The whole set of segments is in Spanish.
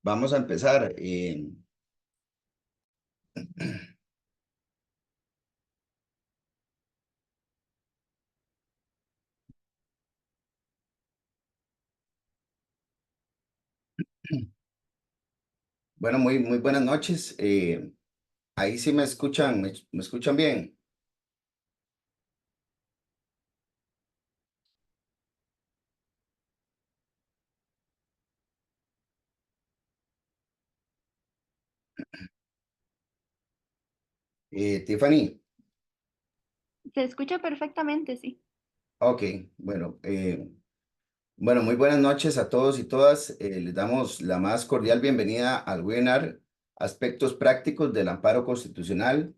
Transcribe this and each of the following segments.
Vamos a empezar. Bueno, muy buenas noches. Ahí sí me escuchan, me escuchan bien. Tiffany, Se escucha perfectamente, sí. ok, bueno, bueno, muy buenas noches a todos y todas. Les damos la más cordial bienvenida al webinar Aspectos Prácticos del Amparo Constitucional,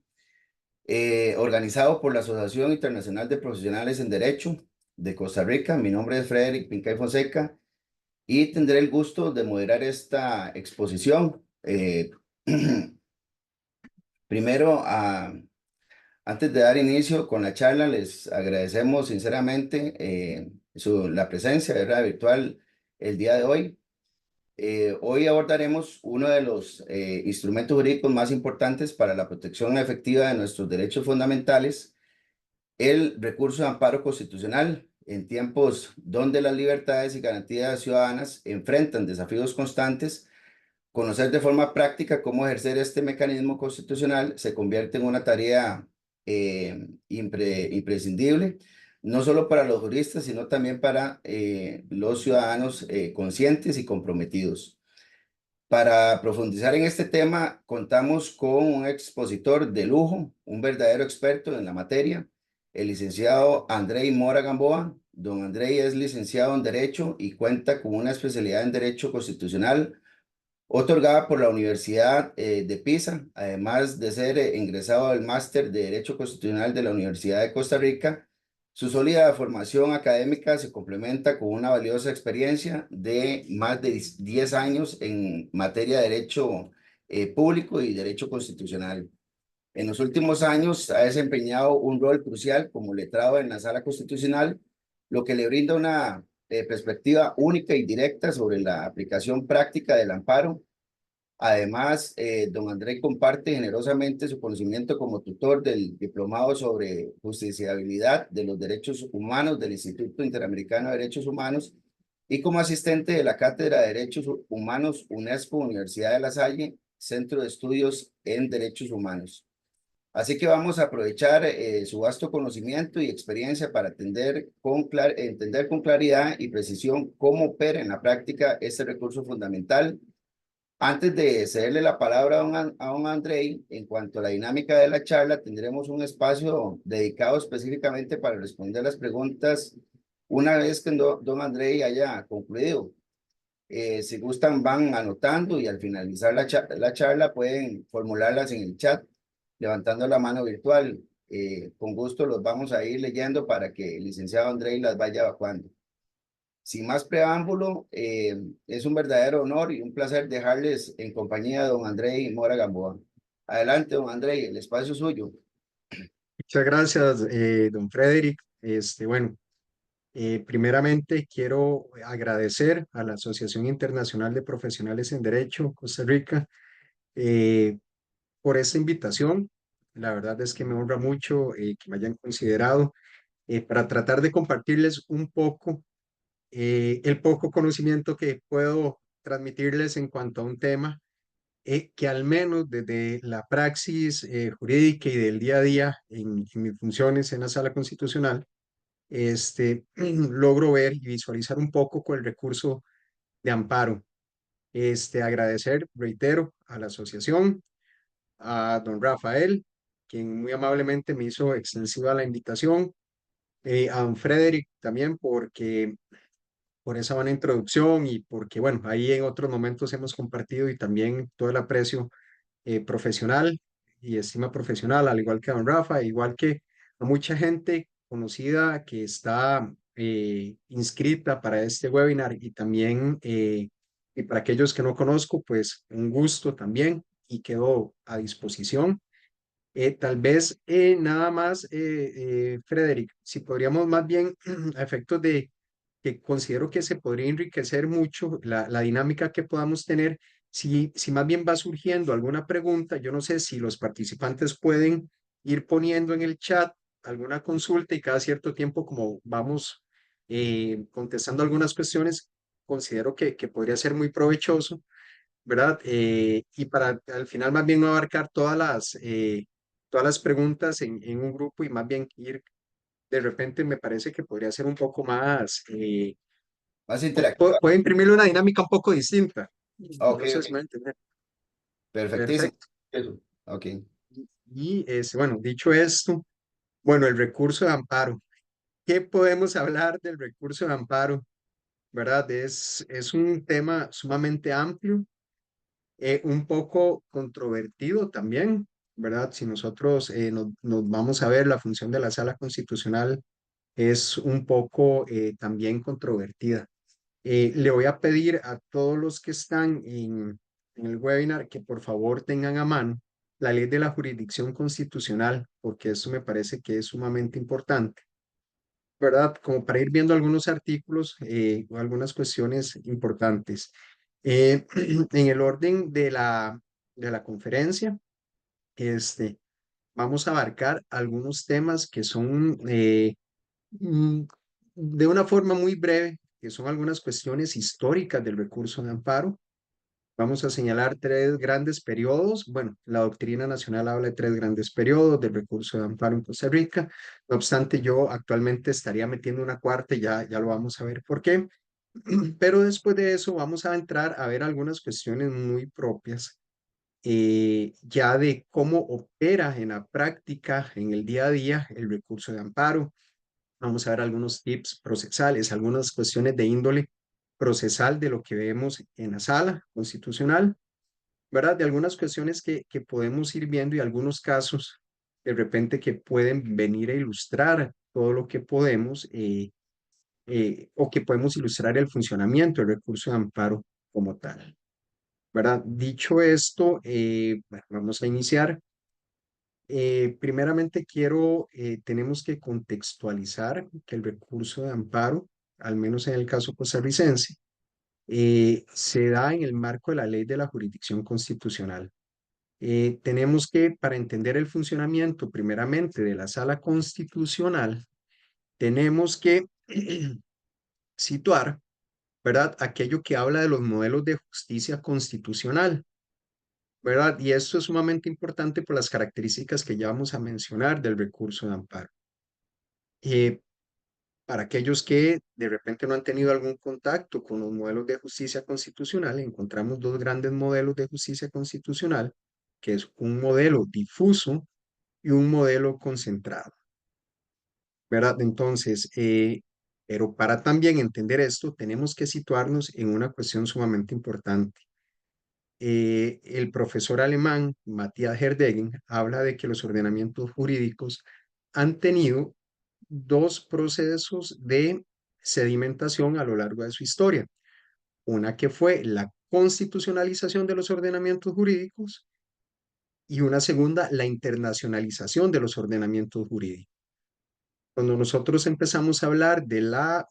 organizado por la Asociación Internacional de Profesionales en Derecho de Costa Rica. Mi nombre es Frederick Pincay Fonseca y tendré el gusto de moderar esta exposición. Primero, antes de dar inicio con la charla, les agradecemos sinceramente la presencia, ¿verdad?, virtual el día de hoy. Hoy abordaremos uno de los instrumentos jurídicos más importantes para la protección efectiva de nuestros derechos fundamentales, el recurso de amparo constitucional. En tiempos donde las libertades y garantías ciudadanas enfrentan desafíos constantes, conocer de forma práctica cómo ejercer este mecanismo constitucional se convierte en una tarea imprescindible, no solo para los juristas, sino también para los ciudadanos conscientes y comprometidos. Para profundizar en este tema, contamos con un expositor de lujo, un verdadero experto en la materia, el licenciado Andrei Mora Gamboa. Don Andrei es licenciado en Derecho y cuenta con una especialidad en Derecho Constitucional otorgada por la Universidad de Pisa, además de ser ingresado al Máster de Derecho Constitucional de la Universidad de Costa Rica. Su sólida formación académica se complementa con una valiosa experiencia de más de 10 años en materia de derecho público y derecho constitucional. En los últimos años ha desempeñado un rol crucial como letrado en la Sala Constitucional, lo que le brinda una perspectiva única y directa sobre la aplicación práctica del amparo. Además, don André comparte generosamente su conocimiento como tutor del Diplomado sobre Justiciabilidad de los Derechos Humanos del Instituto Interamericano de Derechos Humanos y como asistente de la Cátedra de Derechos Humanos UNESCO Universidad de La Salle, Centro de Estudios en Derechos Humanos. Así que vamos a aprovechar su vasto conocimiento y experiencia para entender con claridad y precisión cómo opera en la práctica este recurso fundamental. Antes de cederle la palabra a don Andrei, en cuanto a la dinámica de la charla, tendremos un espacio dedicado específicamente para responder las preguntas una vez que don Andrei haya concluido. Si gustan, van anotando y al finalizar la charla pueden formularlas en el chat, levantando la mano virtual. Con gusto los vamos a ir leyendo para que el licenciado Andrei las vaya evacuando. Sin más preámbulo, es un verdadero honor y un placer dejarles en compañía de don Andrei Mora Gamboa. Adelante, don Andrei, el espacio es suyo. Muchas gracias, don Frederick. Bueno, primeramente quiero agradecer a la Asociación Internacional de Profesionales en Derecho, Costa Rica, eh, por esta invitación. La verdad es que me honra mucho que me hayan considerado para tratar de compartirles un poco el poco conocimiento que puedo transmitirles en cuanto a un tema que al menos desde la praxis jurídica y del día a día en mis funciones en la Sala Constitucional, logro ver y visualizar un poco con el recurso de amparo. Agradecer, reitero, a la asociación, a don Rafael, quien muy amablemente me hizo extensiva la invitación, a don Frederick también porque por esa buena introducción y porque, bueno, ahí en otros momentos hemos compartido y también todo el aprecio profesional y estima profesional, al igual que a don Rafa, igual que a mucha gente conocida que está inscrita para este webinar y también, y para aquellos que no conozco, pues un gusto también y quedo a disposición. Tal vez nada más, Frederick, si podríamos más bien a efectos de que considero que se podría enriquecer mucho la dinámica que podamos tener. Si más bien va surgiendo alguna pregunta, yo no sé si los participantes pueden ir poniendo en el chat alguna consulta y cada cierto tiempo, como vamos contestando algunas cuestiones, considero que podría ser muy provechoso, ¿verdad? Y para al final más bien no abarcar todas las preguntas en un grupo y más bien ir de repente me parece que podría ser un poco más, Más interactiva. puede imprimirle una dinámica un poco distinta. Ok, No sé si ok. me va a entender. Perfectísimo. Perfecto. Eso. Ok. Y bueno, dicho esto, bueno, el recurso de amparo. ¿Qué podemos hablar del recurso de amparo? ¿Verdad? Es un tema sumamente amplio, un poco controvertido también, ¿verdad? Si nosotros nos vamos a ver, la función de la Sala Constitucional es un poco también controvertida. Le voy a pedir a todos los que están en el webinar que por favor tengan a mano la ley de la jurisdicción constitucional, porque eso me parece que es sumamente importante, ¿verdad? Como para ir viendo algunos artículos o algunas cuestiones importantes. En el orden de la conferencia, este, vamos a abarcar algunos temas que son mm, de una forma muy breve, que son algunas cuestiones históricas del recurso de amparo. Vamos a señalar tres grandes periodos. Bueno, la doctrina nacional habla de tres grandes periodos del recurso de amparo en Costa Rica. No obstante, yo actualmente estaría metiendo una cuarta, y ya lo vamos a ver por qué. Pero después de eso vamos a entrar a ver algunas cuestiones muy propias ya de cómo opera en la práctica, en el día a día, el recurso de amparo. Vamos a ver algunos tips procesales, algunas cuestiones de índole procesal de lo que vemos en la sala constitucional, ¿verdad? De algunas cuestiones que podemos ir viendo y algunos casos de repente que pueden venir a ilustrar todo lo que podemos o que podemos ilustrar el funcionamiento del recurso de amparo como tal, ¿verdad? Dicho esto, bueno, vamos a iniciar. Primeramente tenemos que contextualizar que el recurso de amparo, al menos en el caso costarricense, se da en el marco de la ley de la jurisdicción constitucional. Tenemos que, para entender el funcionamiento primeramente de la sala constitucional, tenemos que situar, ¿verdad? Aquello que habla de los modelos de justicia constitucional, ¿verdad? Y esto es sumamente importante por las características que ya vamos a mencionar del recurso de amparo. Eh, para aquellos que de repente no han tenido algún contacto con los modelos de justicia constitucional, encontramos dos grandes modelos de justicia constitucional, que es un modelo difuso y un modelo concentrado, ¿verdad? Entonces, pero para también entender esto, tenemos que situarnos en una cuestión sumamente importante. El profesor alemán Matthias Herdegen habla de que los ordenamientos jurídicos han tenido dos procesos de sedimentación a lo largo de su historia. Una que fue la constitucionalización de los ordenamientos jurídicos y una segunda, la internacionalización de los ordenamientos jurídicos. Cuando nosotros empezamos a hablar de la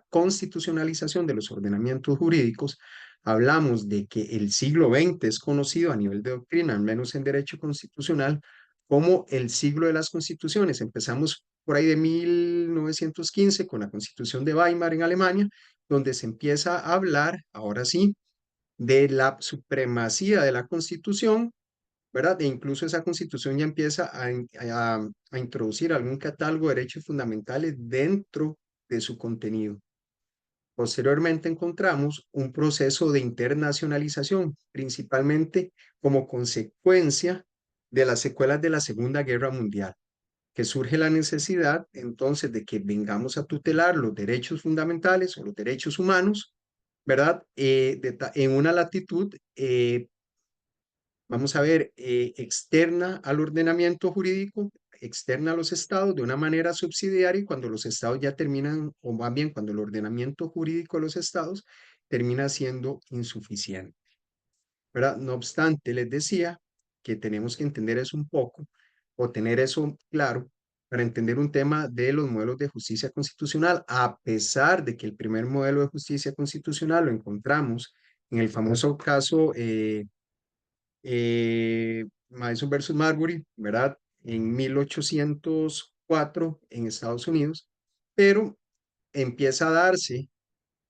constitucionalización de los ordenamientos jurídicos, hablamos de que el siglo XX es conocido a nivel de doctrina, al menos en derecho constitucional, como el siglo de las constituciones. Empezamos por ahí de 1915 con la Constitución de Weimar en Alemania, donde se empieza a hablar, ahora sí, de la supremacía de la Constitución, ¿verdad? E incluso esa constitución ya empieza a introducir algún catálogo de derechos fundamentales dentro de su contenido. Posteriormente encontramos un proceso de internacionalización, principalmente como consecuencia de las secuelas de la Segunda Guerra Mundial, que surge la necesidad entonces de que vengamos a tutelar los derechos fundamentales o los derechos humanos, ¿verdad? En una latitud vamos a ver, externa al ordenamiento jurídico, externa a los estados de una manera subsidiaria y cuando los estados ya terminan, o más bien cuando el ordenamiento jurídico de los estados termina siendo insuficiente, ¿verdad? No obstante, les decía que tenemos que entender eso un poco o tener eso claro para entender un tema de los modelos de justicia constitucional, a pesar de que el primer modelo de justicia constitucional lo encontramos en el famoso caso Madison versus Marbury, ¿verdad? En 1804 en Estados Unidos, pero empieza a darse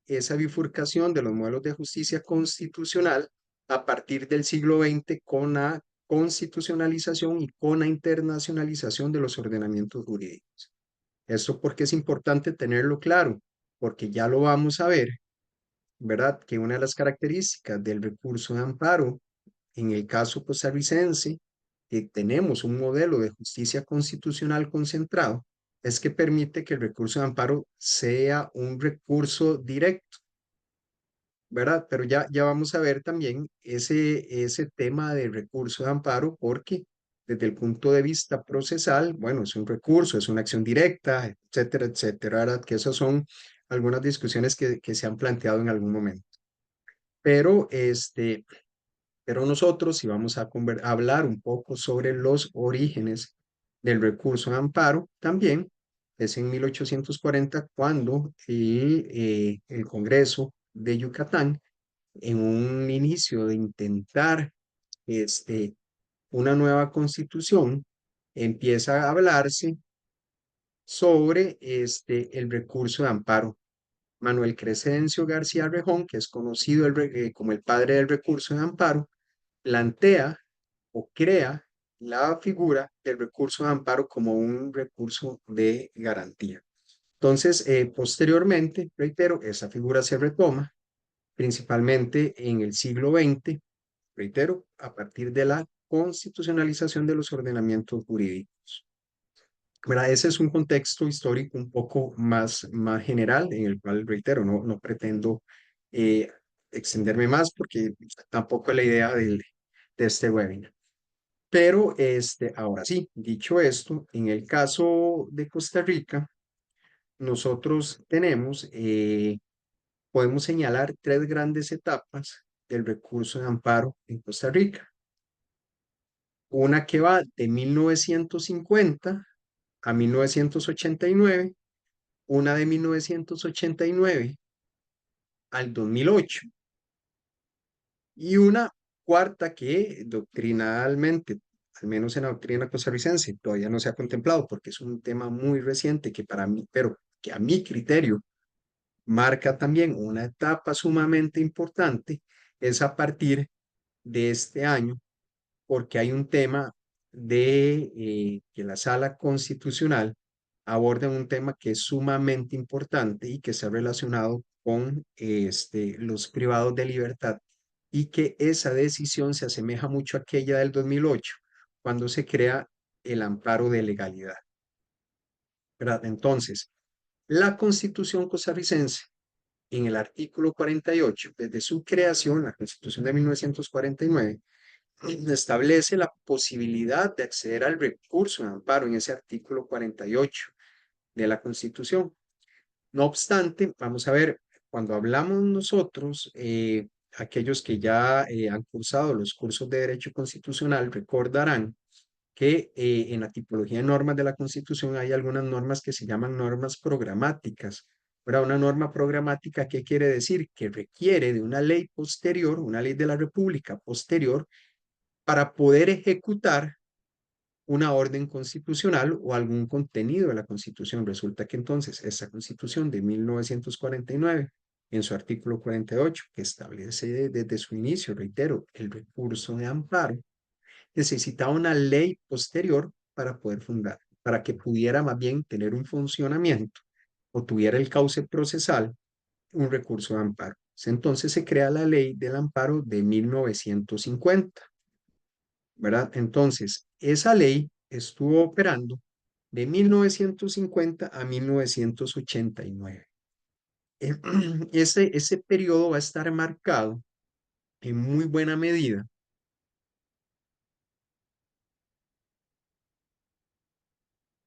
esa bifurcación de los modelos de justicia constitucional a partir del siglo XX con la constitucionalización y con la internacionalización de los ordenamientos jurídicos. Esto porque es importante tenerlo claro, porque ya lo vamos a ver, ¿verdad? Que una de las características del recurso de amparo en el caso costarricense, que tenemos un modelo de justicia constitucional concentrado, es que permite que el recurso de amparo sea un recurso directo, ¿verdad? Pero ya vamos a ver también ese tema de recurso de amparo, porque desde el punto de vista procesal, bueno, es un recurso, es una acción directa, etcétera, etcétera, ¿verdad? Que esas son algunas discusiones que se han planteado en algún momento. Pero pero nosotros, si vamos a hablar un poco sobre los orígenes del recurso de amparo, también es en 1840 cuando el Congreso de Yucatán, en un inicio de intentar una nueva constitución, empieza a hablarse sobre el recurso de amparo. Manuel Crescencio García Rejón, que es conocido como el padre del recurso de amparo, plantea o crea la figura del recurso de amparo como un recurso de garantía. Entonces, posteriormente, reitero, esa figura se retoma principalmente en el siglo XX, reitero, a partir de la constitucionalización de los ordenamientos jurídicos. ¿Verdad? Ese es un contexto histórico un poco más general, en el cual, reitero, no pretendo eh, extenderme más porque tampoco es la idea de este webinar. Pero ahora sí, dicho esto, en el caso de Costa Rica, nosotros podemos señalar tres grandes etapas del recurso de amparo en Costa Rica. Una que va de 1950 a 1989, una de 1989 al 2008 y una cuarta que doctrinalmente, al menos en la doctrina costarricense, todavía no se ha contemplado porque es un tema muy reciente que para mí, pero que a mi criterio marca también una etapa sumamente importante, es a partir de este año, porque hay un tema de que la Sala Constitucional aborda un tema que es sumamente importante y que está relacionado con los privados de libertad y que esa decisión se asemeja mucho a aquella del 2008, cuando se crea el amparo de legalidad. ¿Verdad? Entonces, la Constitución costarricense, en el artículo 48, desde su creación, la Constitución de 1949, establece la posibilidad de acceder al recurso de amparo en ese artículo 48 de la Constitución. No obstante, vamos a ver, cuando hablamos nosotros, aquellos que ya han cursado los cursos de Derecho Constitucional recordarán que en la tipología de normas de la Constitución hay algunas normas que se llaman normas programáticas. Ahora, una norma programática, ¿qué quiere decir? Que requiere de una ley posterior, una ley de la República posterior, para poder ejecutar una orden constitucional o algún contenido de la Constitución. Resulta que entonces esta Constitución de 1949, en su artículo 48, que establece desde su inicio, reitero, el recurso de amparo, necesitaba una ley posterior para poder fundar, para que pudiera más bien tener un funcionamiento o tuviera el cauce procesal un recurso de amparo. Entonces se crea la ley del amparo de 1950. ¿Verdad? Entonces, esa ley estuvo operando de 1950 a 1989. Ese periodo va a estar marcado en muy buena medida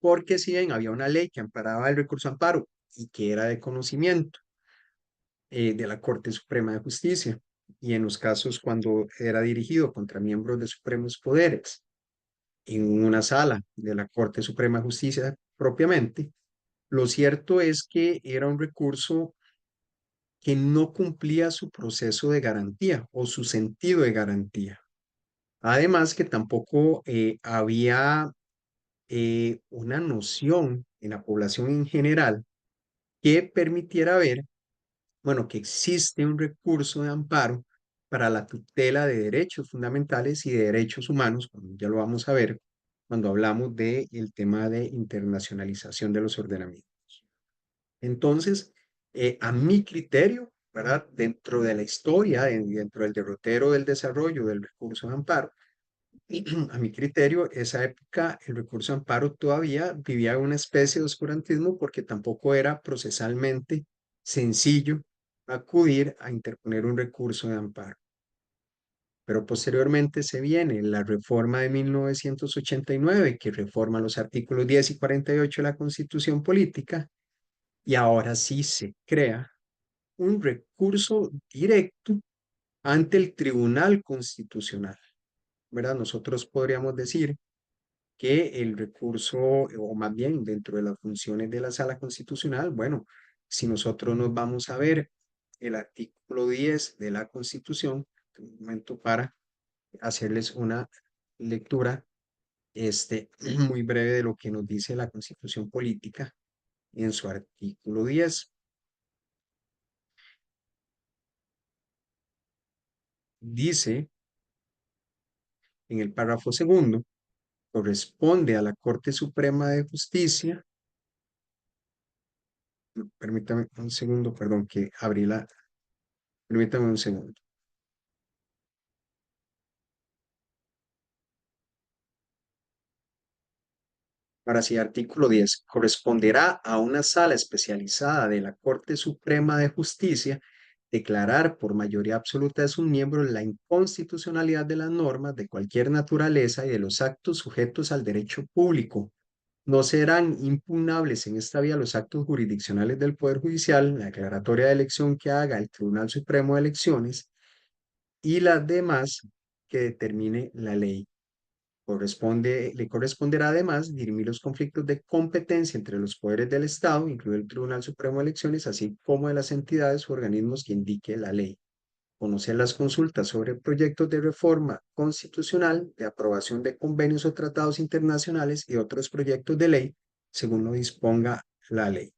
porque si bien había una ley que amparaba el recurso de amparo y que era de conocimiento de la Corte Suprema de Justicia, y en los casos cuando era dirigido contra miembros de supremos poderes en una sala de la Corte Suprema de Justicia propiamente, lo cierto es que era un recurso que no cumplía su proceso de garantía o su sentido de garantía. Además que tampoco había una noción en la población en general que permitiera ver, bueno, que existe un recurso de amparo para la tutela de derechos fundamentales y de derechos humanos, como ya lo vamos a ver cuando hablamos del tema de internacionalización de los ordenamientos. Entonces, a mi criterio, ¿verdad? Dentro de la historia, dentro del derrotero del desarrollo del recurso de amparo, a mi criterio, esa época, el recurso de amparo todavía vivía una especie de oscurantismo porque tampoco era procesalmente sencillo acudir a interponer un recurso de amparo. Pero posteriormente se viene la reforma de 1989, que reforma los artículos 10 y 48 de la Constitución Política, y ahora sí se crea un recurso directo ante el Tribunal Constitucional, ¿verdad? Nosotros podríamos decir que el recurso, o más bien dentro de las funciones de la Sala Constitucional, bueno, si nosotros nos vamos a ver el artículo 10 de la Constitución, un momento para hacerles una lectura muy breve de lo que nos dice la Constitución Política en su artículo 10. Dice en el párrafo segundo, corresponde a la Corte Suprema de Justicia, permítame un segundo, perdón, que abrí permítame un segundo. Ahora sí, artículo 10. Corresponderá a una sala especializada de la Corte Suprema de Justicia declarar por mayoría absoluta de sus miembros la inconstitucionalidad de las normas de cualquier naturaleza y de los actos sujetos al derecho público. No serán impugnables en esta vía los actos jurisdiccionales del Poder Judicial, la declaratoria de elección que haga el Tribunal Supremo de Elecciones y las demás que determine la ley. Le corresponderá además dirimir los conflictos de competencia entre los poderes del Estado, incluido el Tribunal Supremo de Elecciones, así como de las entidades u organismos que indique la ley. Conocer las consultas sobre proyectos de reforma constitucional, de aprobación de convenios o tratados internacionales y otros proyectos de ley, según lo disponga la ley.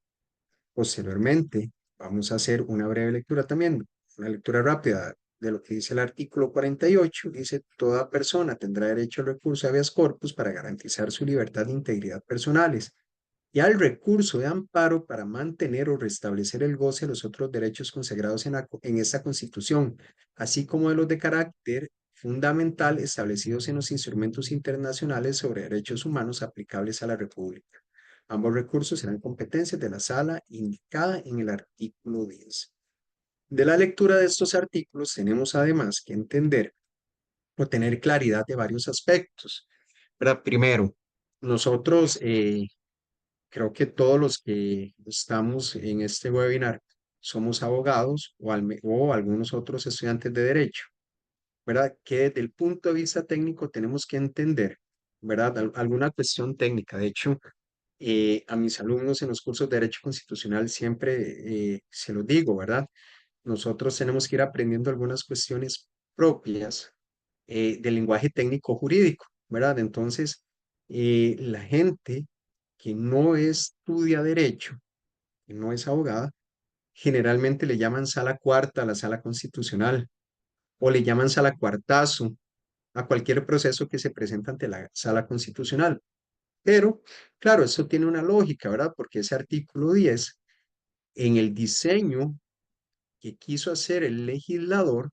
Posteriormente, vamos a hacer una breve lectura también, una lectura rápida de lo que dice el artículo 48. Dice, toda persona tendrá derecho al recurso a habeas corpus para garantizar su libertad e integridad personales y al recurso de amparo para mantener o restablecer el goce de los otros derechos consagrados en esta Constitución, así como de los de carácter fundamental establecidos en los instrumentos internacionales sobre derechos humanos aplicables a la República. Ambos recursos serán competencias de la sala indicada en el artículo 10. De la lectura de estos artículos tenemos además que entender o tener claridad de varios aspectos. ¿Verdad? Primero, nosotros creo que todos los que estamos en este webinar somos abogados o algunos otros estudiantes de derecho, ¿verdad? Que desde el punto de vista técnico tenemos que entender, ¿verdad? Alguna cuestión técnica. De hecho, a mis alumnos en los cursos de Derecho Constitucional siempre se los digo, ¿verdad? Nosotros tenemos que ir aprendiendo algunas cuestiones propias del lenguaje técnico jurídico, ¿verdad? Entonces, la gente que no estudia derecho, que no es abogada, generalmente le llaman sala cuarta a la sala constitucional o le llaman sala cuartazo a cualquier proceso que se presenta ante la sala constitucional. Pero, claro, eso tiene una lógica, ¿verdad? Porque ese artículo 10, en el diseño que quiso hacer el legislador,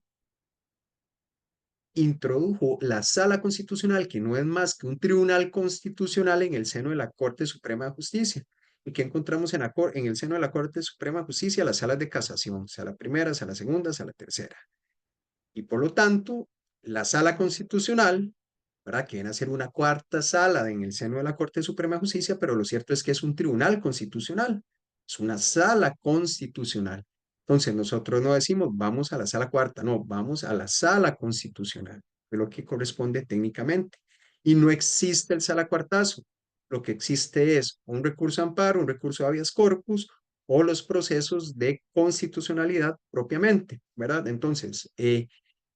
introdujo la Sala Constitucional, que no es más que un tribunal constitucional en el seno de la Corte Suprema de Justicia. ¿Y qué encontramos en el seno de la Corte Suprema de Justicia? Las salas de casación, sala primera, sala segunda, sala tercera. Y por lo tanto, la Sala Constitucional, ¿verdad? Que viene a ser una cuarta sala en el seno de la Corte Suprema de Justicia, pero lo cierto es que es un tribunal constitucional, es una sala constitucional. Entonces nosotros no decimos vamos a la sala cuarta, no, vamos a la sala constitucional, es lo que corresponde técnicamente. Y no existe el sala cuartazo, lo que existe es un recurso de amparo, un recurso de habeas corpus o los procesos de constitucionalidad propiamente, ¿verdad? Entonces,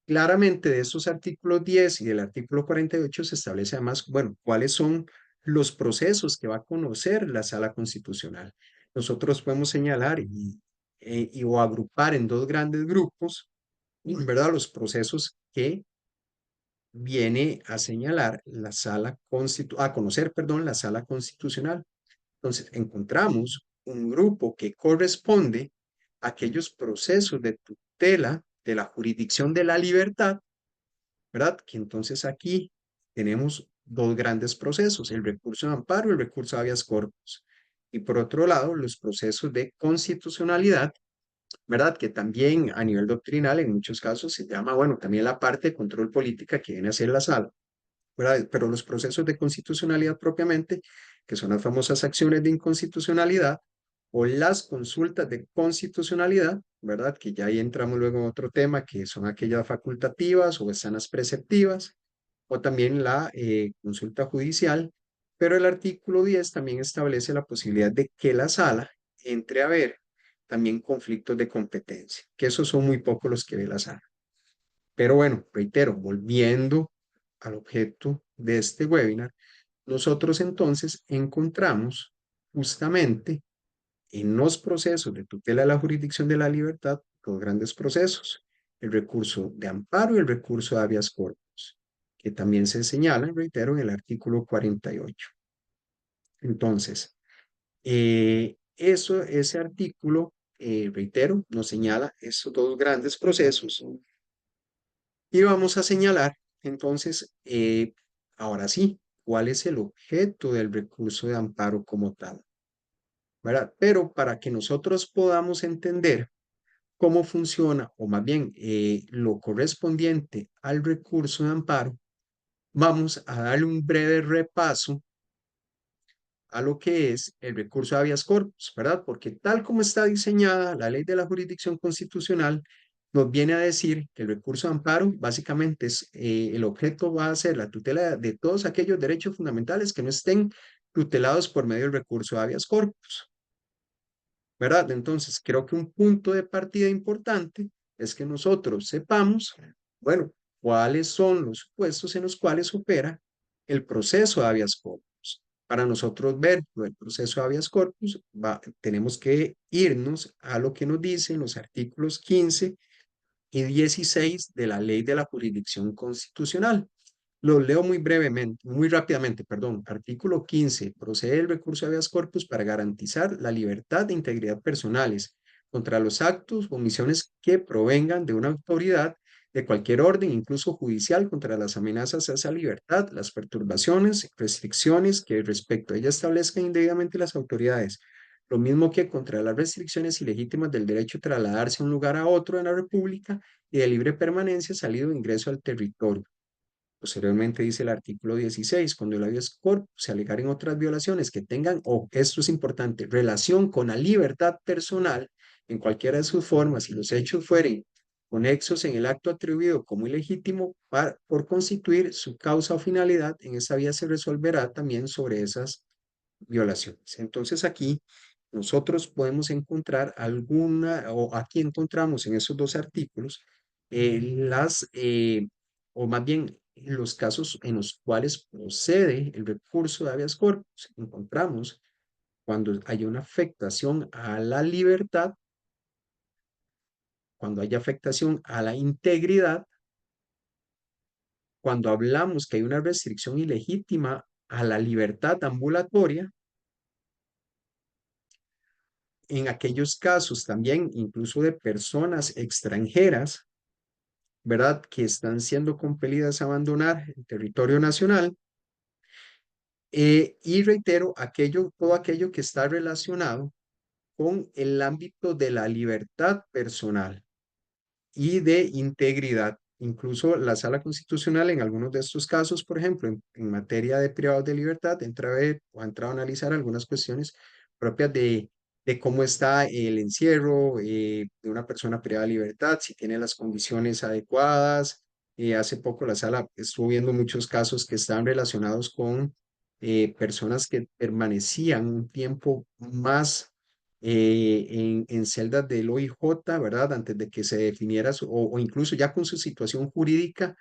claramente de estos artículos 10 y del artículo 48 se establece además, bueno, cuáles son los procesos que va a conocer la Sala Constitucional. Nosotros podemos señalar o agrupar en dos grandes grupos, ¿verdad? Los procesos que viene a señalar a conocer, perdón, la Sala Constitucional. Entonces, encontramos un grupo que corresponde a aquellos procesos de tutela de la jurisdicción de la libertad, ¿verdad? Que entonces aquí tenemos dos grandes procesos, el recurso de amparo y el recurso de habeas corpus. Y por otro lado, los procesos de constitucionalidad, ¿verdad? Que también a nivel doctrinal en muchos casos se llama, bueno, también la parte de control política que viene a ser la sala, ¿verdad? Pero los procesos de constitucionalidad propiamente, que son las famosas acciones de inconstitucionalidad o las consultas de constitucionalidad, ¿verdad? Que ya ahí entramos luego en otro tema, que son aquellas facultativas o están las preceptivas, o también la consulta judicial, pero el artículo 10 también establece la posibilidad de que la sala entre a ver también conflictos de competencia, que esos son muy pocos los que ve la sala. Pero bueno, reitero, volviendo al objeto de este webinar, nosotros entonces encontramos justamente en los procesos de tutela de la jurisdicción de la libertad dos grandes procesos, el recurso de amparo y el recurso de habeas corpus, que también se señalan, reitero, en el artículo 48. Entonces, ese artículo, reitero, nos señala esos dos grandes procesos y vamos a señalar entonces, ahora sí, cuál es el objeto del recurso de amparo como tal, ¿verdad? Pero para que nosotros podamos entender cómo funciona, o más bien lo correspondiente al recurso de amparo, vamos a darle un breve repaso a lo que es el recurso de habeas corpus, ¿verdad? Porque tal como está diseñada la ley de la jurisdicción constitucional, nos viene a decir que el recurso de amparo básicamente es, el objeto va a ser la tutela de todos aquellos derechos fundamentales que no estén tutelados por medio del recurso de habeas corpus, ¿verdad? Entonces, creo que un punto de partida importante es que nosotros sepamos, bueno, cuáles son los supuestos en los cuales opera el proceso de habeas corpus. Para nosotros ver el proceso de habeas corpus, tenemos que irnos a lo que nos dicen los artículos 15 y 16 de la Ley de la Jurisdicción Constitucional. Lo leo muy brevemente, muy rápidamente, perdón. Artículo 15. Procede el recurso habeas corpus para garantizar la libertad e integridad personales contra los actos o omisiones que provengan de una autoridad de cualquier orden, incluso judicial, contra las amenazas a esa libertad, las perturbaciones, restricciones que respecto a ella establezcan indebidamente las autoridades. Lo mismo que contra las restricciones ilegítimas del derecho a trasladarse de un lugar a otro en la República y de libre permanencia, salido o ingreso al territorio. Posteriormente dice el artículo 16, cuando el habeas corpus se alegaren otras violaciones que tengan, o esto es importante, relación con la libertad personal en cualquiera de sus formas y los hechos fueren conexos en el acto atribuido como ilegítimo por constituir su causa o finalidad, en esa vía se resolverá también sobre esas violaciones. Entonces aquí nosotros podemos encontrar alguna, o aquí encontramos en esos dos artículos, o más bien los casos en los cuales procede el recurso de habeas corpus. Encontramos cuando hay una afectación a la libertad, cuando hay afectación a la integridad, cuando hablamos que hay una restricción ilegítima a la libertad ambulatoria, en aquellos casos también incluso de personas extranjeras, ¿verdad? Que están siendo compelidas a abandonar el territorio nacional. Y reitero, todo aquello que está relacionado con el ámbito de la libertad personal y de integridad. Incluso la Sala Constitucional en algunos de estos casos, por ejemplo, en materia de privados de libertad, entra a ver o ha entrado a analizar algunas cuestiones propias de cómo está el encierro de una persona privada de libertad, si tiene las condiciones adecuadas. Hace poco la Sala estuvo viendo muchos casos que están relacionados con personas que permanecían un tiempo más en celdas del OIJ, ¿verdad? Antes de que se definiera, o incluso ya con su situación jurídica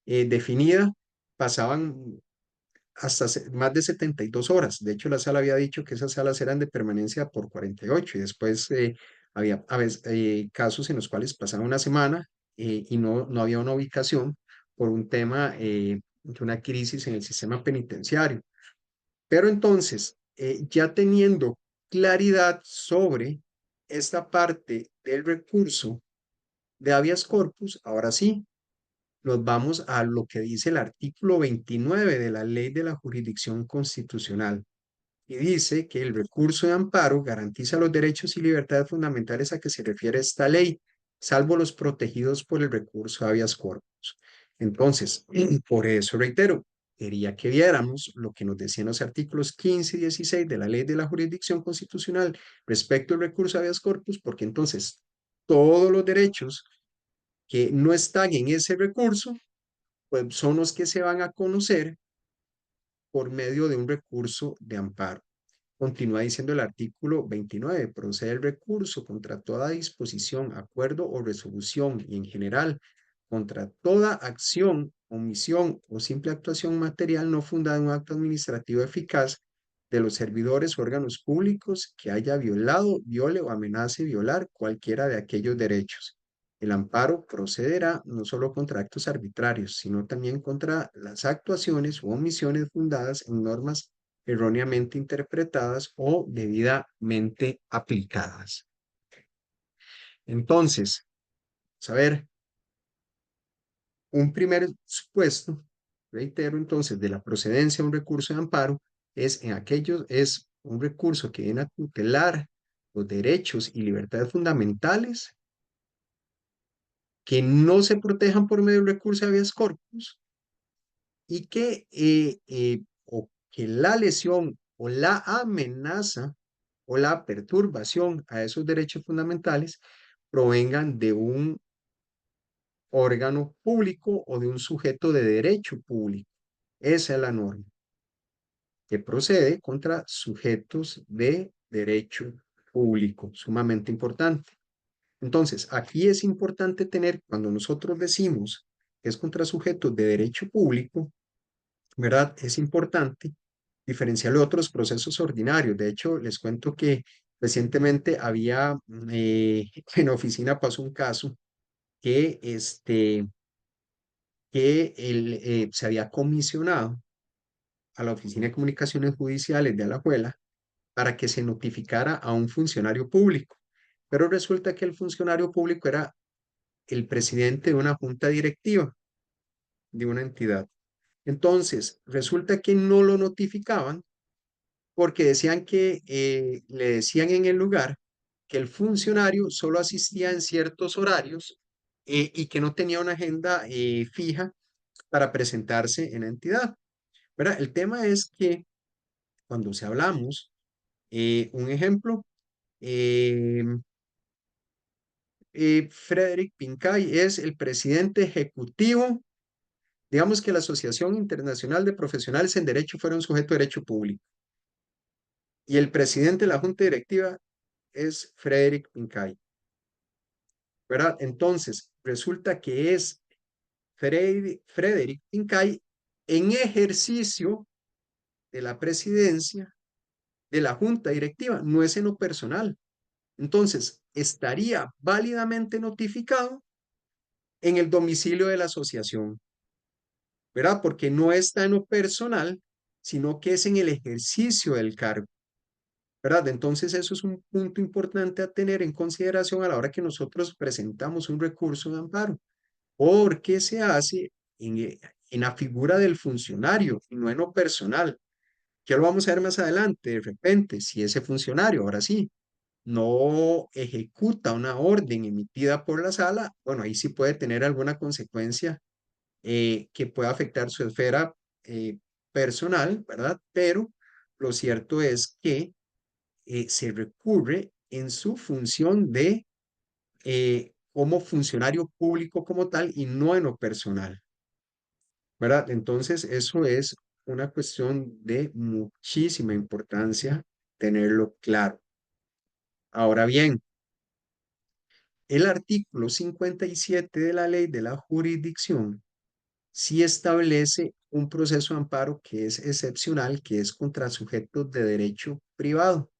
definida, pasaban hasta más de 72 horas. De hecho, la sala había dicho que esas salas eran de permanencia por 48 y después había a veces, casos en los cuales pasaba una semana y no había una ubicación por un tema de una crisis en el sistema penitenciario. Pero entonces, ya teniendo claridad sobre esta parte del recurso de habeas corpus, ahora sí, nos vamos a lo que dice el artículo 29 de la Ley de la Jurisdicción Constitucional. Y dice que el recurso de amparo garantiza los derechos y libertades fundamentales a que se refiere esta ley, salvo los protegidos por el recurso de habeas corpus. Entonces, por eso reitero, quería que viéramos lo que nos decían los artículos 15 y 16 de la Ley de la Jurisdicción Constitucional respecto al recurso de habeas corpus, porque entonces todos los derechos que no están en ese recurso, pues son los que se van a conocer por medio de un recurso de amparo. continúa diciendo el artículo 29, procede el recurso contra toda disposición, acuerdo o resolución y en general contra toda acción, omisión o simple actuación material no fundada en un acto administrativo eficaz de los servidores o órganos públicos que haya violado, viole o amenace violar cualquiera de aquellos derechos. El amparo procederá no solo contra actos arbitrarios, sino también contra las actuaciones u omisiones fundadas en normas erróneamente interpretadas o debidamente aplicadas. Entonces, vamos a ver, un primer supuesto, reitero entonces, de la procedencia de un recurso de amparo es un recurso que viene a tutelar los derechos y libertades fundamentales que no se protejan por medio del recurso de habeas corpus y o que la lesión o la amenaza o la perturbación a esos derechos fundamentales provengan de un órgano público o de un sujeto de derecho público. Esa es la norma, que procede contra sujetos de derecho público, sumamente importante. Entonces, aquí es importante tener, cuando nosotros decimos que es contra sujetos de derecho público, ¿verdad? Es importante diferenciarlo de otros procesos ordinarios. De hecho, les cuento que recientemente en la oficina pasó un caso que, se había comisionado a la Oficina de Comunicaciones Judiciales de Alajuela para que se notificara a un funcionario público. Pero resulta que el funcionario público era el presidente de una junta directiva de una entidad. Entonces, resulta que no lo notificaban porque decían que le decían en el lugar que el funcionario solo asistía en ciertos horarios y que no tenía una agenda fija para presentarse en la entidad. ¿Verdad? El tema es que cuando se hablamos, un ejemplo, eh, Frederick Pincay es el presidente ejecutivo. Digamos que la Asociación Internacional de Profesionales en Derecho fuera un sujeto de derecho público y el presidente de la junta directiva es Frederick Pincay, ¿verdad? Entonces, resulta que es Frederick Pincay en ejercicio de la presidencia de la junta directiva, no es en lo personal. Entonces, estaría válidamente notificado en el domicilio de la asociación, ¿verdad? Porque no está en lo personal, sino que es en el ejercicio del cargo, ¿verdad? Entonces, eso es un punto importante a tener en consideración a la hora que nosotros presentamos un recurso de amparo, porque se hace en la figura del funcionario y no en lo personal. Ya lo vamos a ver más adelante, de repente, si ese funcionario, ahora sí, no ejecuta una orden emitida por la sala, bueno, ahí sí puede tener alguna consecuencia que pueda afectar su esfera eh, personal, ¿verdad? Pero lo cierto es que se recurre en su función de como funcionario público como tal y no en lo personal, ¿verdad? Entonces, eso es una cuestión de muchísima importancia tenerlo claro. Ahora bien, el artículo 57 de la ley de la jurisdicción sí establece un proceso de amparo que es excepcional, que es contra sujetos de derecho privado,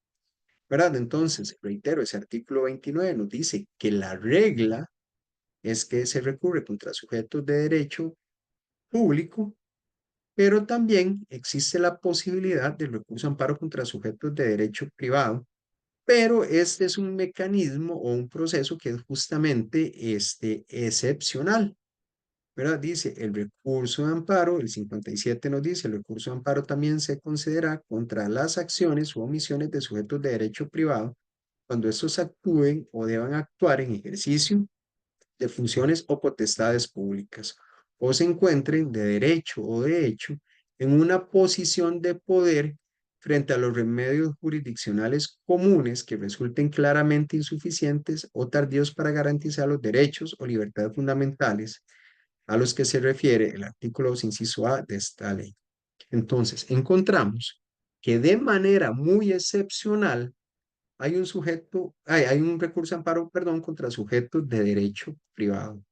¿verdad? Entonces, reitero, ese artículo 29 nos dice que la regla es que se recurre contra sujetos de derecho público, pero también existe la posibilidad del recurso de amparo contra sujetos de derecho privado, pero este es un mecanismo o un proceso que es justamente excepcional, ¿verdad? Dice el recurso de amparo, el 57 nos dice, el recurso de amparo también se considera contra las acciones u omisiones de sujetos de derecho privado cuando estos actúen o deban actuar en ejercicio de funciones o potestades públicas o se encuentren de derecho o de hecho en una posición de poder frente a los remedios jurisdiccionales comunes que resulten claramente insuficientes o tardíos para garantizar los derechos o libertades fundamentales a los que se refiere el artículo 2, inciso A de esta ley. Entonces, encontramos que de manera muy excepcional hay un recurso de amparo, perdón, contra sujetos de derecho privado.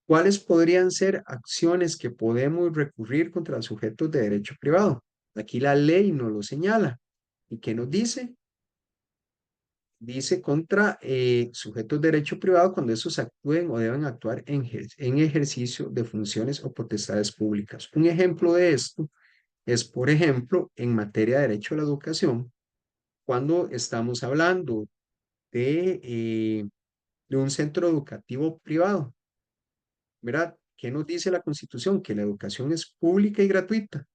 ¿Cuáles podrían ser acciones que podemos recurrir contra sujetos de derecho privado? Aquí la ley nos lo señala. ¿Y qué nos dice? Dice contra sujetos de derecho privado cuando esos actúen o deben actuar en ejercicio de funciones o potestades públicas. Un ejemplo de esto es, por ejemplo, en materia de derecho a la educación, cuando estamos hablando de un centro educativo privado, ¿verdad? ¿Qué nos dice la Constitución? Que la educación es pública y gratuita,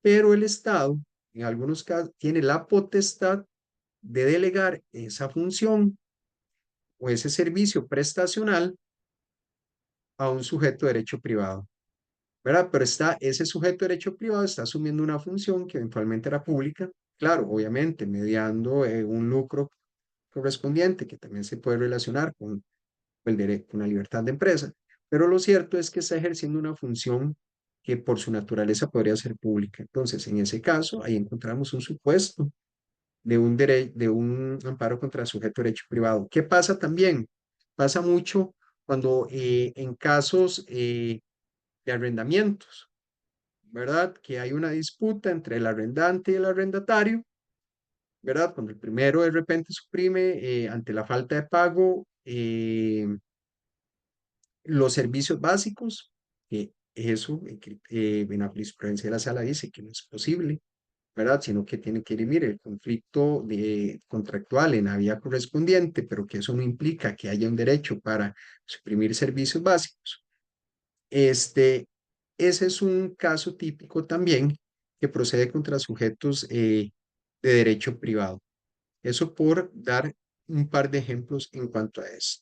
pero el Estado, en algunos casos, tiene la potestad de delegar esa función o ese servicio prestacional a un sujeto de derecho privado, ¿verdad? Pero ese sujeto de derecho privado está asumiendo una función que eventualmente era pública, claro, obviamente, mediando un lucro correspondiente que también se puede relacionar con la libertad de empresa, pero lo cierto es que está ejerciendo una función que por su naturaleza podría ser pública. Entonces, en ese caso, ahí encontramos un supuesto de un amparo contra sujeto de derecho privado. ¿Qué pasa también? Pasa mucho cuando en casos de arrendamientos, ¿verdad? Que hay una disputa entre el arrendante y el arrendatario, ¿verdad? Cuando el primero de repente suprime ante la falta de pago los servicios básicos, que eso en la jurisprudencia de la sala dice que no es posible, ¿verdad? Sino que tiene que dirimir el conflicto contractual en la vía correspondiente, pero que eso no implica que haya un derecho para suprimir servicios básicos. Ese es un caso típico también que procede contra sujetos de derecho privado. Eso por dar un par de ejemplos en cuanto a eso.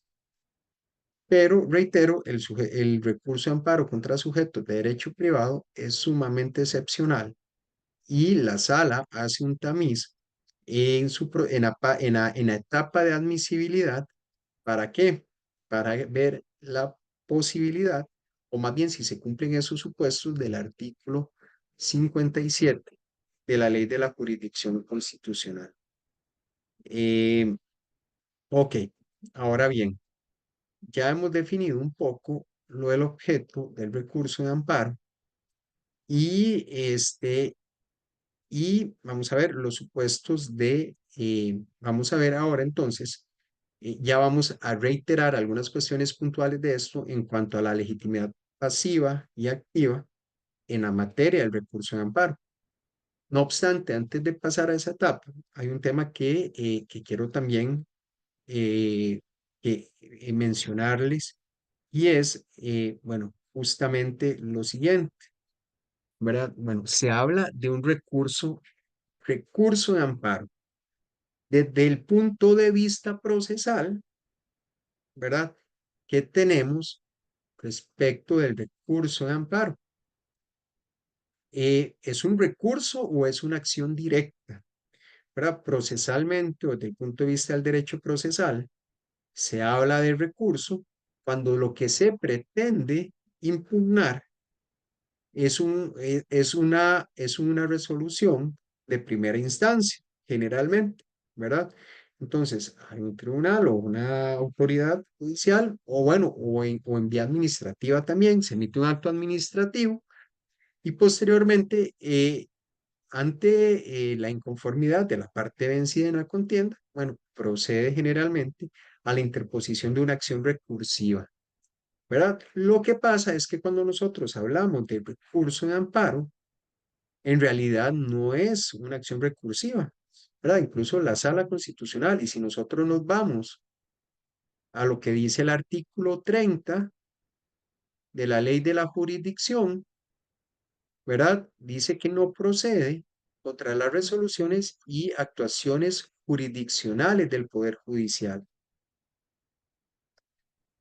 Pero reitero, el recurso de amparo contra sujetos de derecho privado es sumamente excepcional y la sala hace un tamiz en la etapa de admisibilidad. ¿Para qué? Para ver la posibilidad, o más bien si se cumplen esos supuestos del artículo 57 de la Ley de la Jurisdicción Constitucional. Eh, ok, ahora bien, ya hemos definido un poco lo del objeto del recurso de amparo y y vamos a ver los supuestos vamos a ver ahora entonces, ya vamos a reiterar algunas cuestiones puntuales de esto en cuanto a la legitimidad pasiva y activa en la materia del recurso de amparo. No obstante, antes de pasar a esa etapa, hay un tema que quiero también mencionarles y es, bueno, justamente lo siguiente, ¿verdad? Bueno, se habla de un recurso de amparo. Desde el punto de vista procesal, ¿verdad? ¿Qué tenemos respecto del recurso de amparo? ¿Es un recurso o es una acción directa? ¿Verdad? Procesalmente o desde el punto de vista del derecho procesal, se habla de recurso cuando lo que se pretende impugnar es una resolución de primera instancia, generalmente, ¿verdad? Entonces, hay un tribunal o una autoridad judicial, o bueno, o en vía administrativa también, se emite un acto administrativo y posteriormente, ante la inconformidad de la parte vencida en la contienda, bueno, procede generalmente a la interposición de una acción recursiva, ¿verdad? Lo que pasa es que cuando nosotros hablamos de recurso de amparo, en realidad no es una acción recursiva, ¿verdad? Incluso la sala constitucional, y si nosotros nos vamos a lo que dice el artículo 30 de la ley de la jurisdicción, ¿verdad? Dice que no procede contra las resoluciones y actuaciones jurisdiccionales del Poder Judicial,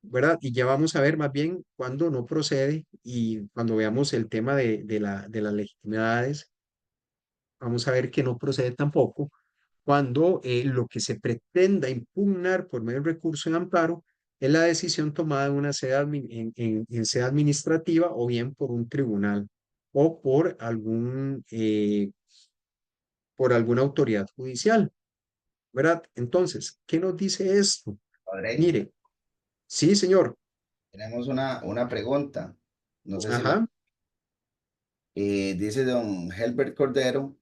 ¿verdad? Y ya vamos a ver más bien cuándo no procede y cuando veamos el tema de las legitimidades, vamos a ver que no procede tampoco cuando lo que se pretenda impugnar por medio del recurso de amparo es la decisión tomada en una en sede administrativa o bien por un tribunal o por por alguna autoridad judicial, ¿verdad? Entonces, ¿qué nos dice esto? Padre, Mire, sí, señor. tenemos una pregunta. No sé si Ajá. dice don Helbert Cordero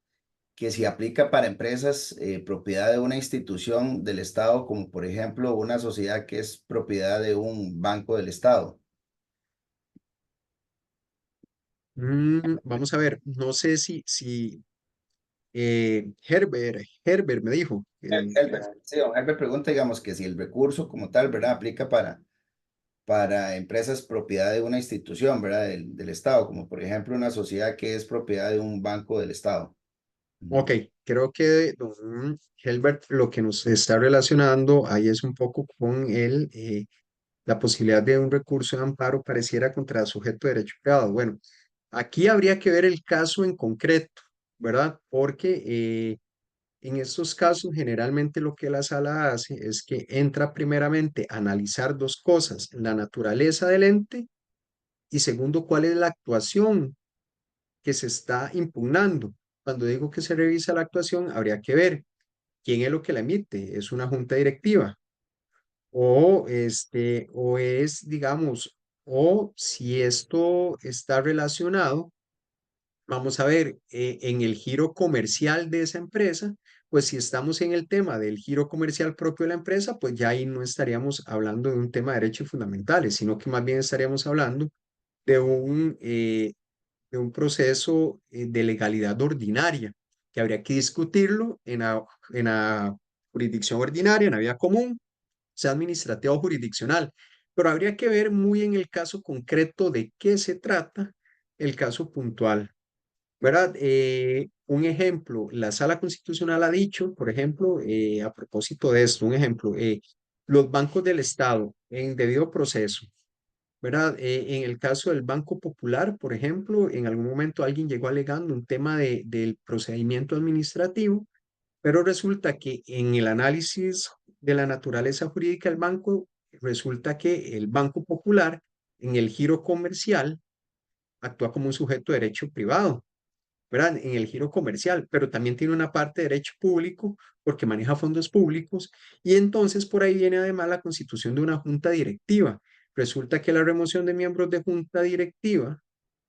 que si aplica para empresas propiedad de una institución del Estado, como por ejemplo una sociedad que es propiedad de un banco del Estado. Vamos a ver, no sé si Herbert me dijo. Sí, don Herbert pregunta, digamos, que si el recurso como tal, ¿verdad? Aplica para empresas propiedad de una institución, ¿verdad? Del Estado, como por ejemplo una sociedad que es propiedad de un banco del Estado. Ok, Ujú. creo que don Helbert lo que nos está relacionando ahí es un poco con la posibilidad de un recurso de amparo pareciera contra sujeto de derecho privado. Bueno, aquí habría que ver el caso en concreto, ¿verdad? Porque en estos casos generalmente lo que la sala hace es que entra primeramente a analizar dos cosas, la naturaleza del ente y segundo, cuál es la actuación que se está impugnando. Cuando digo que se revisa la actuación, habría que ver quién es lo que la emite. ¿Es una junta directiva? O es, digamos, o si esto está relacionado, vamos a ver, en el giro comercial de esa empresa, pues si estamos en el tema del giro comercial propio de la empresa, pues ya ahí no estaríamos hablando de un tema de derechos fundamentales, sino que más bien estaríamos hablando de un proceso de legalidad ordinaria, que habría que discutirlo en la jurisdicción ordinaria, en la vía común, sea administrativa o jurisdiccional. Pero habría que ver muy en el caso concreto de qué se trata el caso puntual, ¿verdad? Un ejemplo, la Sala Constitucional ha dicho, por ejemplo, a propósito de esto, un ejemplo, los bancos del Estado en debido proceso, ¿verdad? En el caso del Banco Popular, por ejemplo, en algún momento alguien llegó alegando un tema del procedimiento administrativo, pero resulta que en el análisis de la naturaleza jurídica del banco, resulta que el Banco Popular en el giro comercial actúa como un sujeto de derecho privado, ¿verdad? En el giro comercial, pero también tiene una parte de derecho público porque maneja fondos públicos y entonces por ahí viene además la constitución de una junta directiva. Resulta que la remoción de miembros de junta directiva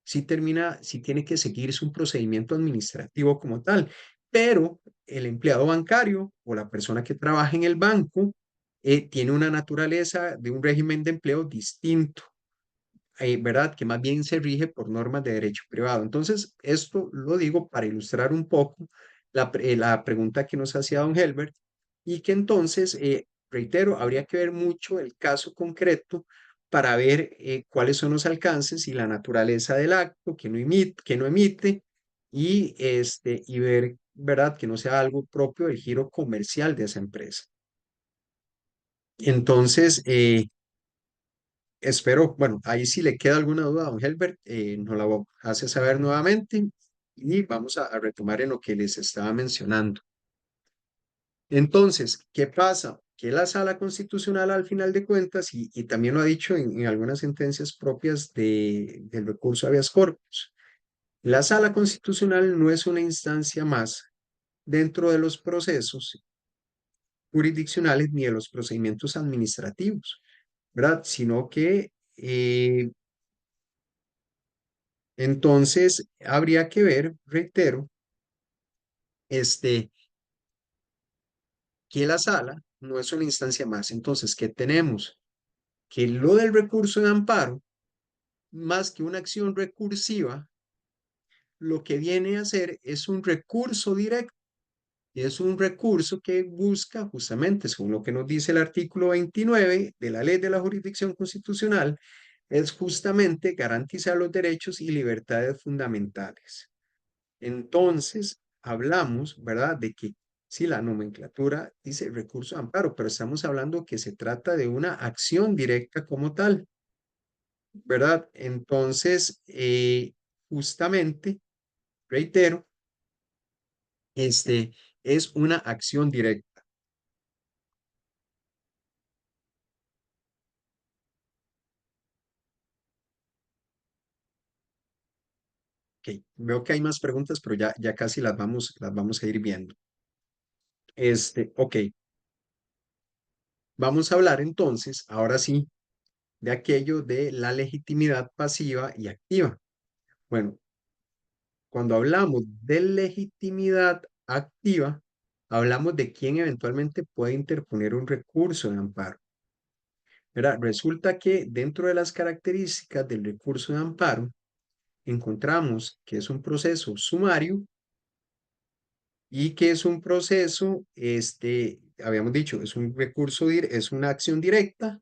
sí tiene que seguirse un procedimiento administrativo como tal, pero el empleado bancario o la persona que trabaja en el banco tiene una naturaleza de un régimen de empleo distinto, ¿verdad? Que más bien se rige por normas de derecho privado. Entonces, esto lo digo para ilustrar un poco la pregunta que nos hacía don Helbert y que entonces, reitero, habría que ver mucho el caso concreto para ver cuáles son los alcances y la naturaleza del acto que no emite y ver, ¿verdad? Que no sea algo propio del giro comercial de esa empresa. Entonces, espero, bueno, ahí si le queda alguna duda a don Helbert, nos la hace saber nuevamente y vamos a retomar en lo que les estaba mencionando. Entonces, ¿qué pasa? Que la Sala Constitucional al final de cuentas, y también lo ha dicho en algunas sentencias propias del recurso habeas corpus, la Sala Constitucional no es una instancia más dentro de los procesos jurisdiccionales ni de los procedimientos administrativos, ¿verdad? Sino que entonces, habría que ver, reitero, este, que la sala no es una instancia más. Entonces, ¿qué tenemos? Que lo del recurso de amparo, más que una acción recursiva, lo que viene a hacer es un recurso directo. Y es un recurso que busca justamente, según lo que nos dice el artículo 29 de la Ley de la Jurisdicción Constitucional, es justamente garantizar los derechos y libertades fundamentales. Entonces, hablamos, ¿verdad?, de que sí, la nomenclatura dice recurso de amparo, pero estamos hablando que se trata de una acción directa como tal, ¿verdad? Entonces, justamente, reitero, este es una acción directa. Ok, veo que hay más preguntas, pero ya casi las vamos a ir viendo. Ok, vamos a hablar entonces, ahora sí, de aquello de la legitimidad pasiva y activa. Bueno, cuando hablamos de legitimidad activa, hablamos de quién eventualmente puede interponer un recurso de amparo. ¿Verdad? Resulta que dentro de las características del recurso de amparo, encontramos que es un proceso sumario y que es un proceso, habíamos dicho, es un recurso, es una acción directa,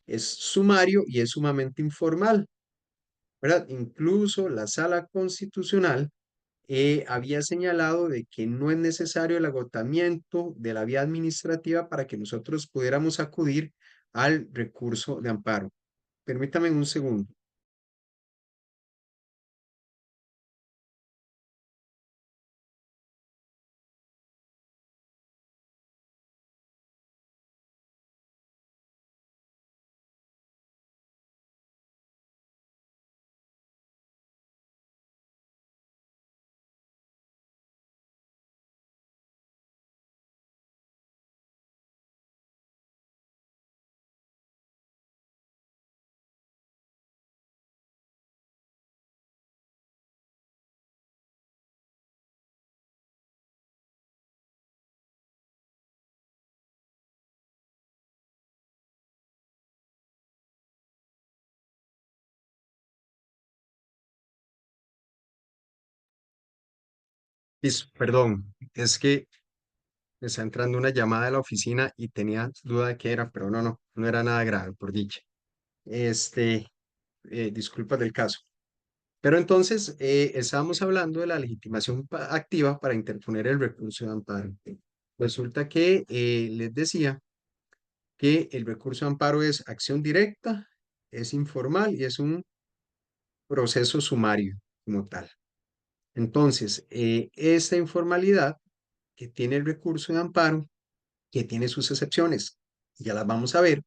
es sumario y es sumamente informal, ¿verdad? Incluso la Sala Constitucional había señalado de que no es necesario el agotamiento de la vía administrativa para que nosotros pudiéramos acudir al recurso de amparo. Permítame un segundo. Perdón, es que me está entrando una llamada de la oficina y tenía duda de qué era, pero no era nada grave, por dicha. Este, Disculpas del caso. Pero entonces, estábamos hablando de la legitimación activa para interponer el recurso de amparo. Resulta que les decía que el recurso de amparo es acción directa, es informal y es un proceso sumario como tal. Entonces, esta informalidad que tiene el recurso de amparo, que tiene sus excepciones, ya las vamos a ver,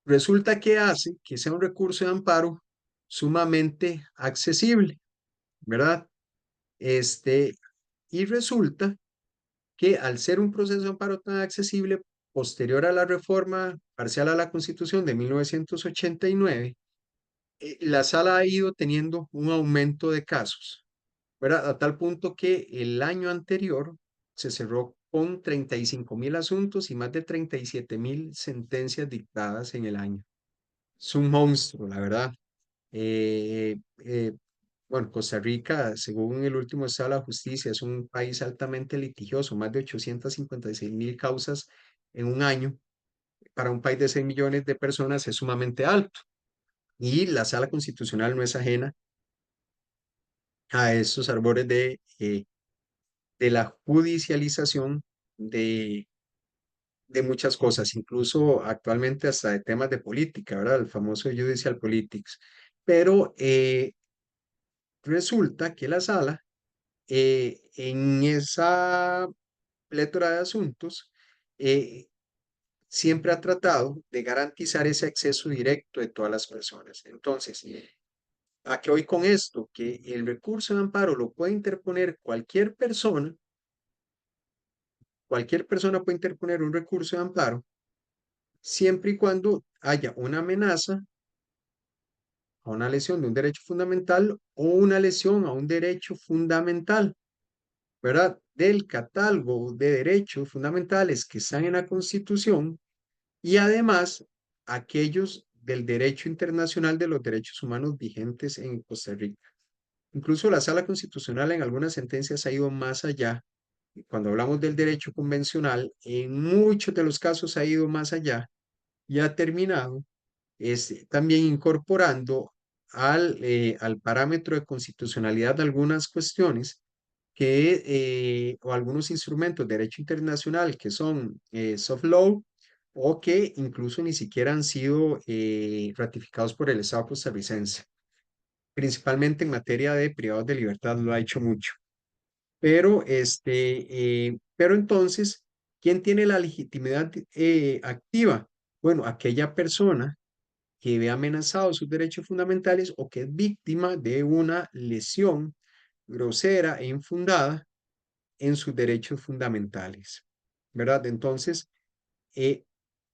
resulta que hace que sea un recurso de amparo sumamente accesible, ¿verdad? Este, y resulta que al ser un proceso de amparo tan accesible, posterior a la reforma parcial a la Constitución de 1989, la sala ha ido teniendo un aumento de casos, ¿verdad? A tal punto que el año anterior se cerró con 35.000 asuntos y más de 37.000 sentencias dictadas en el año. Es un monstruo, la verdad. Eh, eh, bueno, Costa Rica, según el último estado de la justicia, es un país altamente litigioso, más de 856.000 causas en un año. Para un país de 6 millones de personas es sumamente alto. Y la sala constitucional no es ajena a estos arbores de la judicialización de muchas cosas, incluso actualmente hasta de temas de política, ¿verdad? El famoso judicial politics. Pero resulta que la sala, en esa plétora de asuntos, eh, siempre ha tratado de garantizar ese acceso directo de todas las personas. Entonces, ¿a qué voy con esto? Que el recurso de amparo lo puede interponer cualquier persona puede interponer un recurso de amparo, siempre y cuando haya una amenaza a una lesión de un derecho fundamental o una lesión a un derecho fundamental, ¿verdad? Del catálogo de derechos fundamentales que están en la Constitución y además aquellos del derecho internacional de los derechos humanos vigentes en Costa Rica. Incluso la Sala Constitucional en algunas sentencias ha ido más allá. Cuando hablamos del derecho convencional, en muchos de los casos ha ido más allá y ha terminado también incorporando al parámetro de constitucionalidad algunas cuestiones o algunos instrumentos de derecho internacional que son soft law o que incluso ni siquiera han sido ratificados por el Estado costarricense. Principalmente en materia de privados de libertad lo ha hecho mucho. Pero entonces, ¿quién tiene la legitimidad activa? Bueno, aquella persona que ve amenazados sus derechos fundamentales o que es víctima de una lesión grosera e infundada en sus derechos fundamentales, ¿verdad? Entonces, eh,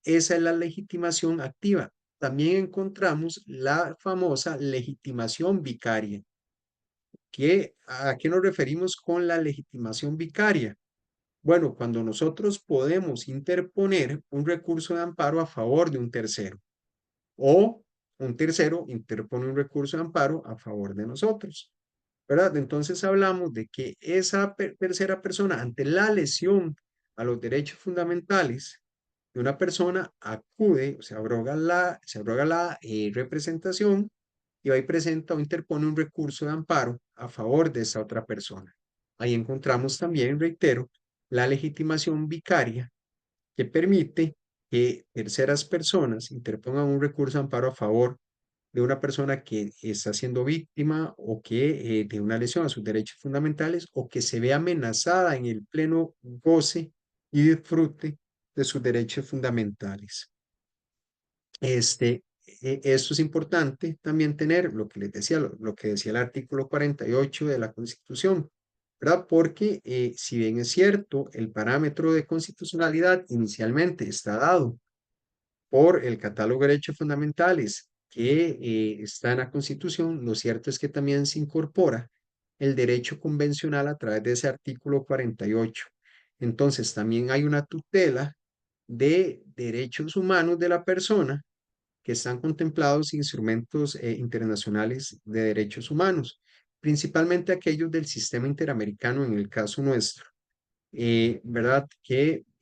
esa es la legitimación activa. También encontramos la famosa legitimación vicaria. ¿A qué nos referimos con la legitimación vicaria? Bueno, cuando nosotros podemos interponer un recurso de amparo a favor de un tercero o un tercero interpone un recurso de amparo a favor de nosotros, ¿verdad? Entonces hablamos de que esa tercera persona, ante la lesión a los derechos fundamentales de una persona, acude, o se abroga la representación y va y presenta o interpone un recurso de amparo a favor de esa otra persona. Ahí encontramos también, reitero, la legitimación vicaria que permite que terceras personas interpongan un recurso de amparo a favor de una persona que está siendo víctima o que de una lesión a sus derechos fundamentales o que se ve amenazada en el pleno goce y disfrute de sus derechos fundamentales. Esto es importante también tener lo que les decía, lo que decía el artículo 48 de la Constitución, ¿verdad? Porque si bien es cierto, el parámetro de constitucionalidad inicialmente está dado por el catálogo de derechos fundamentales que está en la Constitución, lo cierto es que también se incorpora el derecho convencional a través de ese artículo 48. Entonces, también hay una tutela de derechos humanos de la persona que están contemplados instrumentos internacionales de derechos humanos, principalmente aquellos del sistema interamericano en el caso nuestro, ¿verdad?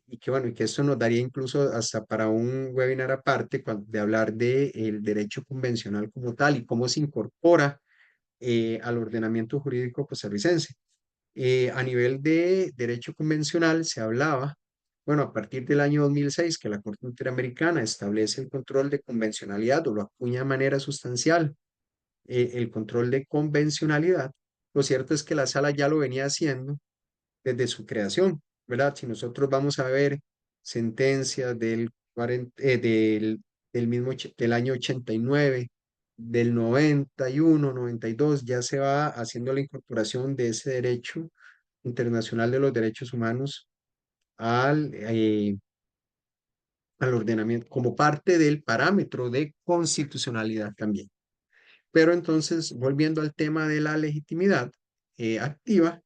Y que esto nos daría incluso hasta para un webinar aparte de hablar del derecho convencional como tal y cómo se incorpora al ordenamiento jurídico costarricense. A nivel de derecho convencional se hablaba, bueno, a partir del año 2006 que la Corte Interamericana establece el control de convencionalidad o lo acuña de manera sustancial, el control de convencionalidad. Lo cierto es que la sala ya lo venía haciendo desde su creación, ¿verdad? Si nosotros vamos a ver sentencias del año 89, del 91, 92, ya se va haciendo la incorporación de ese derecho internacional de los derechos humanos al ordenamiento, como parte del parámetro de constitucionalidad también. Pero entonces, volviendo al tema de la legitimidad activa,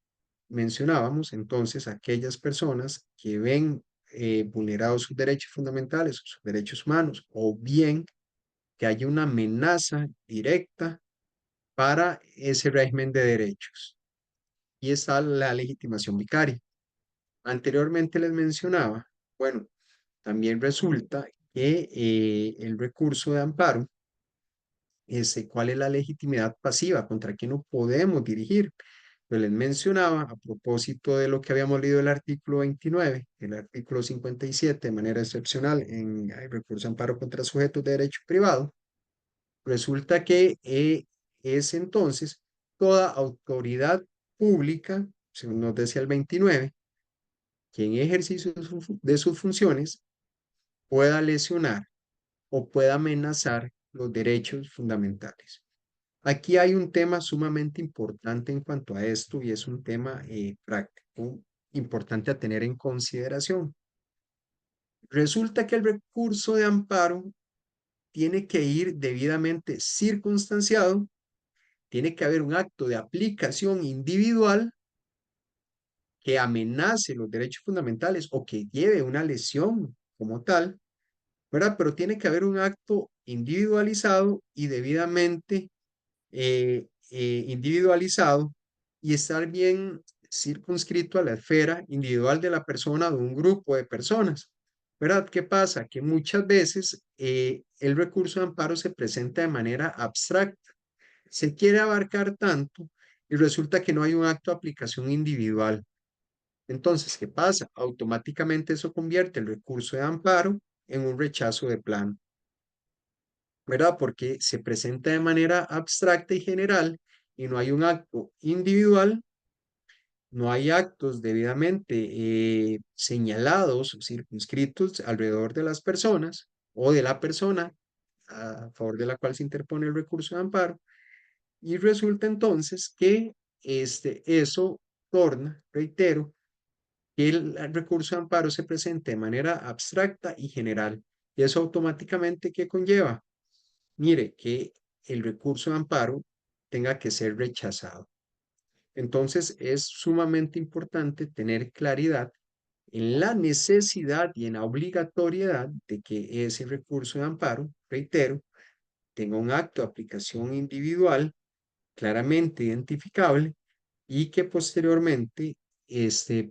mencionábamos entonces aquellas personas que ven vulnerados sus derechos fundamentales, sus derechos humanos, o bien que haya una amenaza directa para ese régimen de derechos. Y está la legitimación vicaria. Anteriormente les mencionaba, bueno, también resulta que el recurso de amparo, cuál es la legitimidad pasiva, contra quién no podemos dirigir. Yo les mencionaba, a propósito de lo que habíamos leído el artículo 29, el artículo 57, de manera excepcional, en el recurso de amparo contra sujetos de derecho privado, resulta que es entonces toda autoridad pública, según nos decía el 29, que en ejercicio de sus funciones pueda lesionar o pueda amenazar los derechos fundamentales. Aquí hay un tema sumamente importante en cuanto a esto y es un tema práctico importante a tener en consideración. Resulta que el recurso de amparo tiene que ir debidamente circunstanciado, tiene que haber un acto de aplicación individual que amenace los derechos fundamentales o que lleve una lesión como tal, ¿verdad? Pero tiene que haber un acto individualizado y debidamente individualizado y estar bien circunscrito a la esfera individual de la persona o de un grupo de personas. ¿Verdad? ¿Qué pasa? Que muchas veces el recurso de amparo se presenta de manera abstracta. Se quiere abarcar tanto y resulta que no hay un acto de aplicación individual. Entonces, ¿qué pasa? Automáticamente eso convierte el recurso de amparo en un rechazo de plano, ¿verdad? Porque se presenta de manera abstracta y general y no hay un acto individual, no hay actos debidamente señalados o circunscritos alrededor de las personas o de la persona a favor de la cual se interpone el recurso de amparo. Y resulta entonces que eso torna, reitero, que el recurso de amparo se presente de manera abstracta y general. Y eso automáticamente, ¿qué conlleva? Mire, que el recurso de amparo tenga que ser rechazado. Entonces, es sumamente importante tener claridad en la necesidad y en la obligatoriedad de que ese recurso de amparo, reitero, tenga un acto de aplicación individual claramente identificable y que posteriormente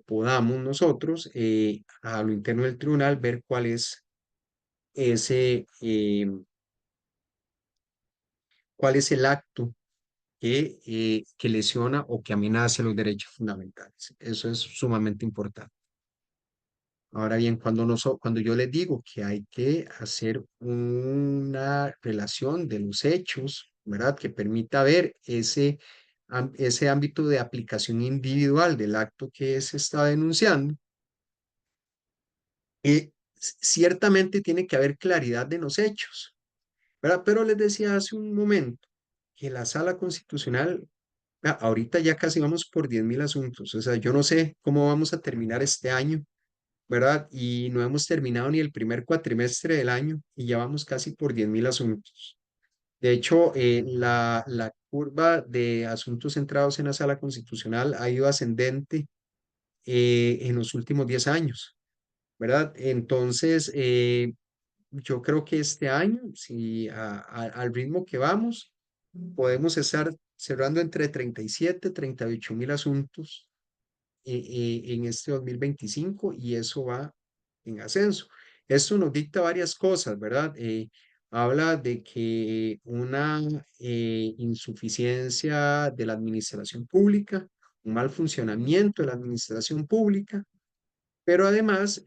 podamos nosotros a lo interno del tribunal ver cuál es ese, cuál es el acto que lesiona o que amenaza los derechos fundamentales. Eso es sumamente importante. Ahora bien, cuando yo les digo que hay que hacer una relación de los hechos, ¿verdad? Que permita ver ese ámbito de aplicación individual del acto que se está denunciando, ciertamente tiene que haber claridad de los hechos, ¿verdad? Pero les decía hace un momento que la Sala Constitucional, ahorita ya casi vamos por 10.000 asuntos, o sea, yo no sé cómo vamos a terminar este año, ¿verdad? Y no hemos terminado ni el primer cuatrimestre del año y ya vamos casi por 10.000 asuntos. De hecho, la curva de asuntos centrados en la Sala Constitucional ha ido ascendente en los últimos 10 años, ¿verdad? Entonces, yo creo que este año, si al ritmo que vamos, podemos estar cerrando entre 37, 38.000 asuntos en este 2025 y eso va en ascenso. Esto nos dicta varias cosas, ¿verdad? Habla de que una insuficiencia de la administración pública, un mal funcionamiento de la administración pública, pero además,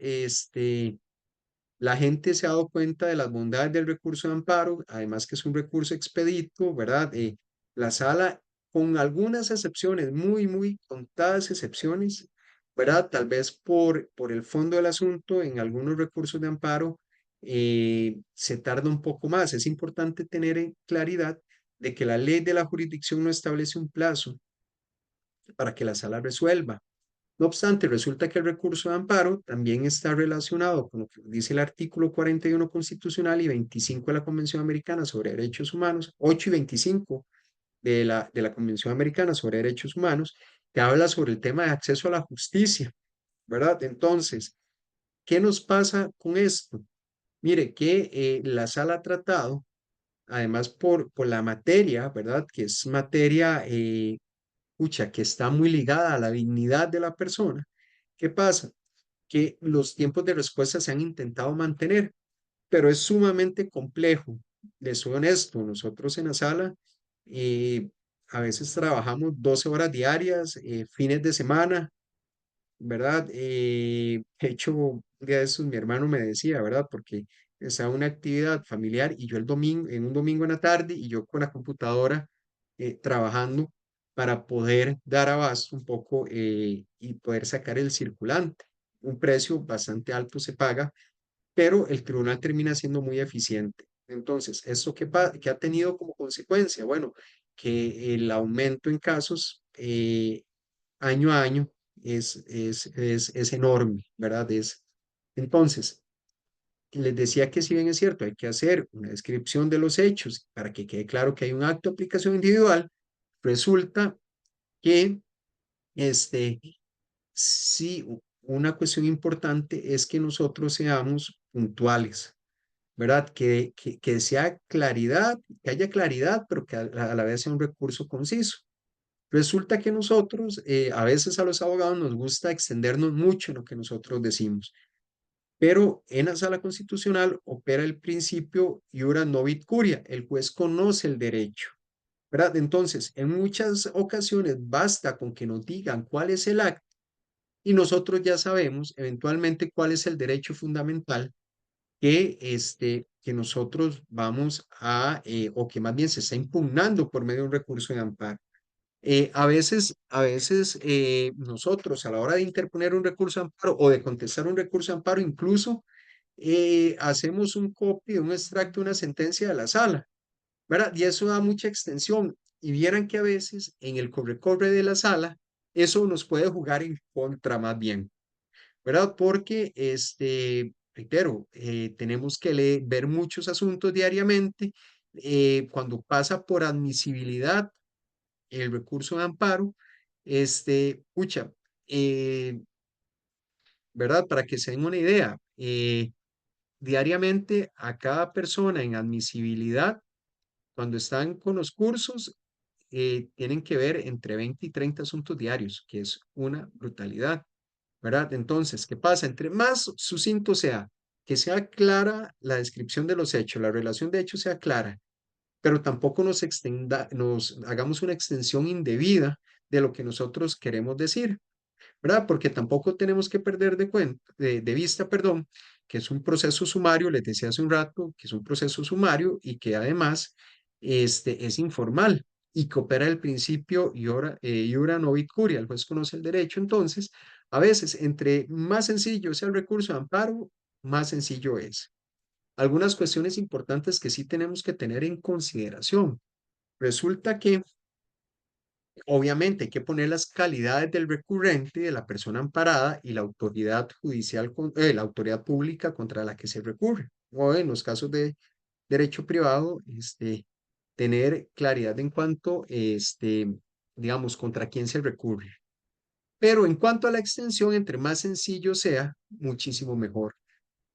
la gente se ha dado cuenta de las bondades del recurso de amparo, además que es un recurso expedito, ¿verdad? La sala, con algunas excepciones, muy, muy contadas excepciones, ¿verdad? Tal vez por el fondo del asunto, en algunos recursos de amparo se tarda un poco más. Es importante tener en claridad de que la ley de la jurisdicción no establece un plazo para que la sala resuelva. No obstante, resulta que el recurso de amparo también está relacionado con lo que dice el artículo 41 constitucional y 25 de la Convención Americana sobre Derechos Humanos, 8 y 25 de la Convención Americana sobre Derechos Humanos, que habla sobre el tema de acceso a la justicia, ¿verdad? Entonces, ¿qué nos pasa con esto? Mire, que la sala ha tratado, además por la materia, ¿verdad? Que es materia, que está muy ligada a la dignidad de la persona. ¿Qué pasa? Que los tiempos de respuesta se han intentado mantener, pero es sumamente complejo. Les soy honesto, nosotros en la sala a veces trabajamos 12 horas diarias, fines de semana, ¿verdad? De hecho, un día de esos mi hermano me decía, ¿verdad? Porque estaba una actividad familiar y yo el domingo, en un domingo en la tarde y yo con la computadora trabajando para poder dar abasto un poco y poder sacar el circulante. Un precio bastante alto se paga, pero el tribunal termina siendo muy eficiente. Entonces, ¿esto qué ha tenido como consecuencia? Bueno, que el aumento en casos año a año es enorme, ¿verdad? Entonces, les decía que si bien es cierto, hay que hacer una descripción de los hechos para que quede claro que hay un acto de aplicación individual, resulta que este, sí, una cuestión importante es que nosotros seamos puntuales, ¿verdad? Que sea claridad, que haya claridad, pero que a la vez sea un recurso conciso. Resulta que nosotros, a veces a los abogados nos gusta extendernos mucho en lo que nosotros decimos, pero en la sala constitucional opera el principio iura novit curia, el juez conoce el derecho, ¿verdad? Entonces, en muchas ocasiones basta con que nos digan cuál es el acto y nosotros ya sabemos eventualmente cuál es el derecho fundamental que nosotros vamos o que más bien se está impugnando por medio de un recurso de amparo. A veces nosotros a la hora de interponer un recurso de amparo o de contestar un recurso de amparo, incluso hacemos un copy, un extracto, una sentencia de la sala, ¿verdad? Y eso da mucha extensión. Y vieran que a veces en el corre-corre de la sala, eso nos puede jugar en contra más bien, ¿verdad? Porque, reitero, tenemos que ver muchos asuntos diariamente. Cuando pasa por admisibilidad el recurso de amparo, pucha, eh, ¿verdad? Para que se den una idea, diariamente a cada persona en admisibilidad, cuando están con los cursos, tienen que ver entre 20 y 30 asuntos diarios, que es una brutalidad, ¿verdad? Entonces, ¿qué pasa? Entre más sucinto sea, que sea clara la descripción de los hechos, la relación de hechos sea clara, pero tampoco nos hagamos una extensión indebida de lo que nosotros queremos decir, ¿verdad? Porque tampoco tenemos que perder de vista, perdón, que es un proceso sumario, les decía hace un rato, que es un proceso sumario y que además es informal y que opera el principio iura novit curia, el juez conoce el derecho, entonces, a veces, entre más sencillo sea el recurso de amparo, más sencillo es. Algunas cuestiones importantes que sí tenemos que tener en consideración. Resulta que obviamente hay que poner las calidades del recurrente, de la persona amparada y la autoridad judicial, la autoridad pública contra la que se recurre. O en los casos de derecho privado, tener claridad en cuanto, digamos, contra quién se recurre. Pero en cuanto a la extensión, entre más sencillo sea, muchísimo mejor.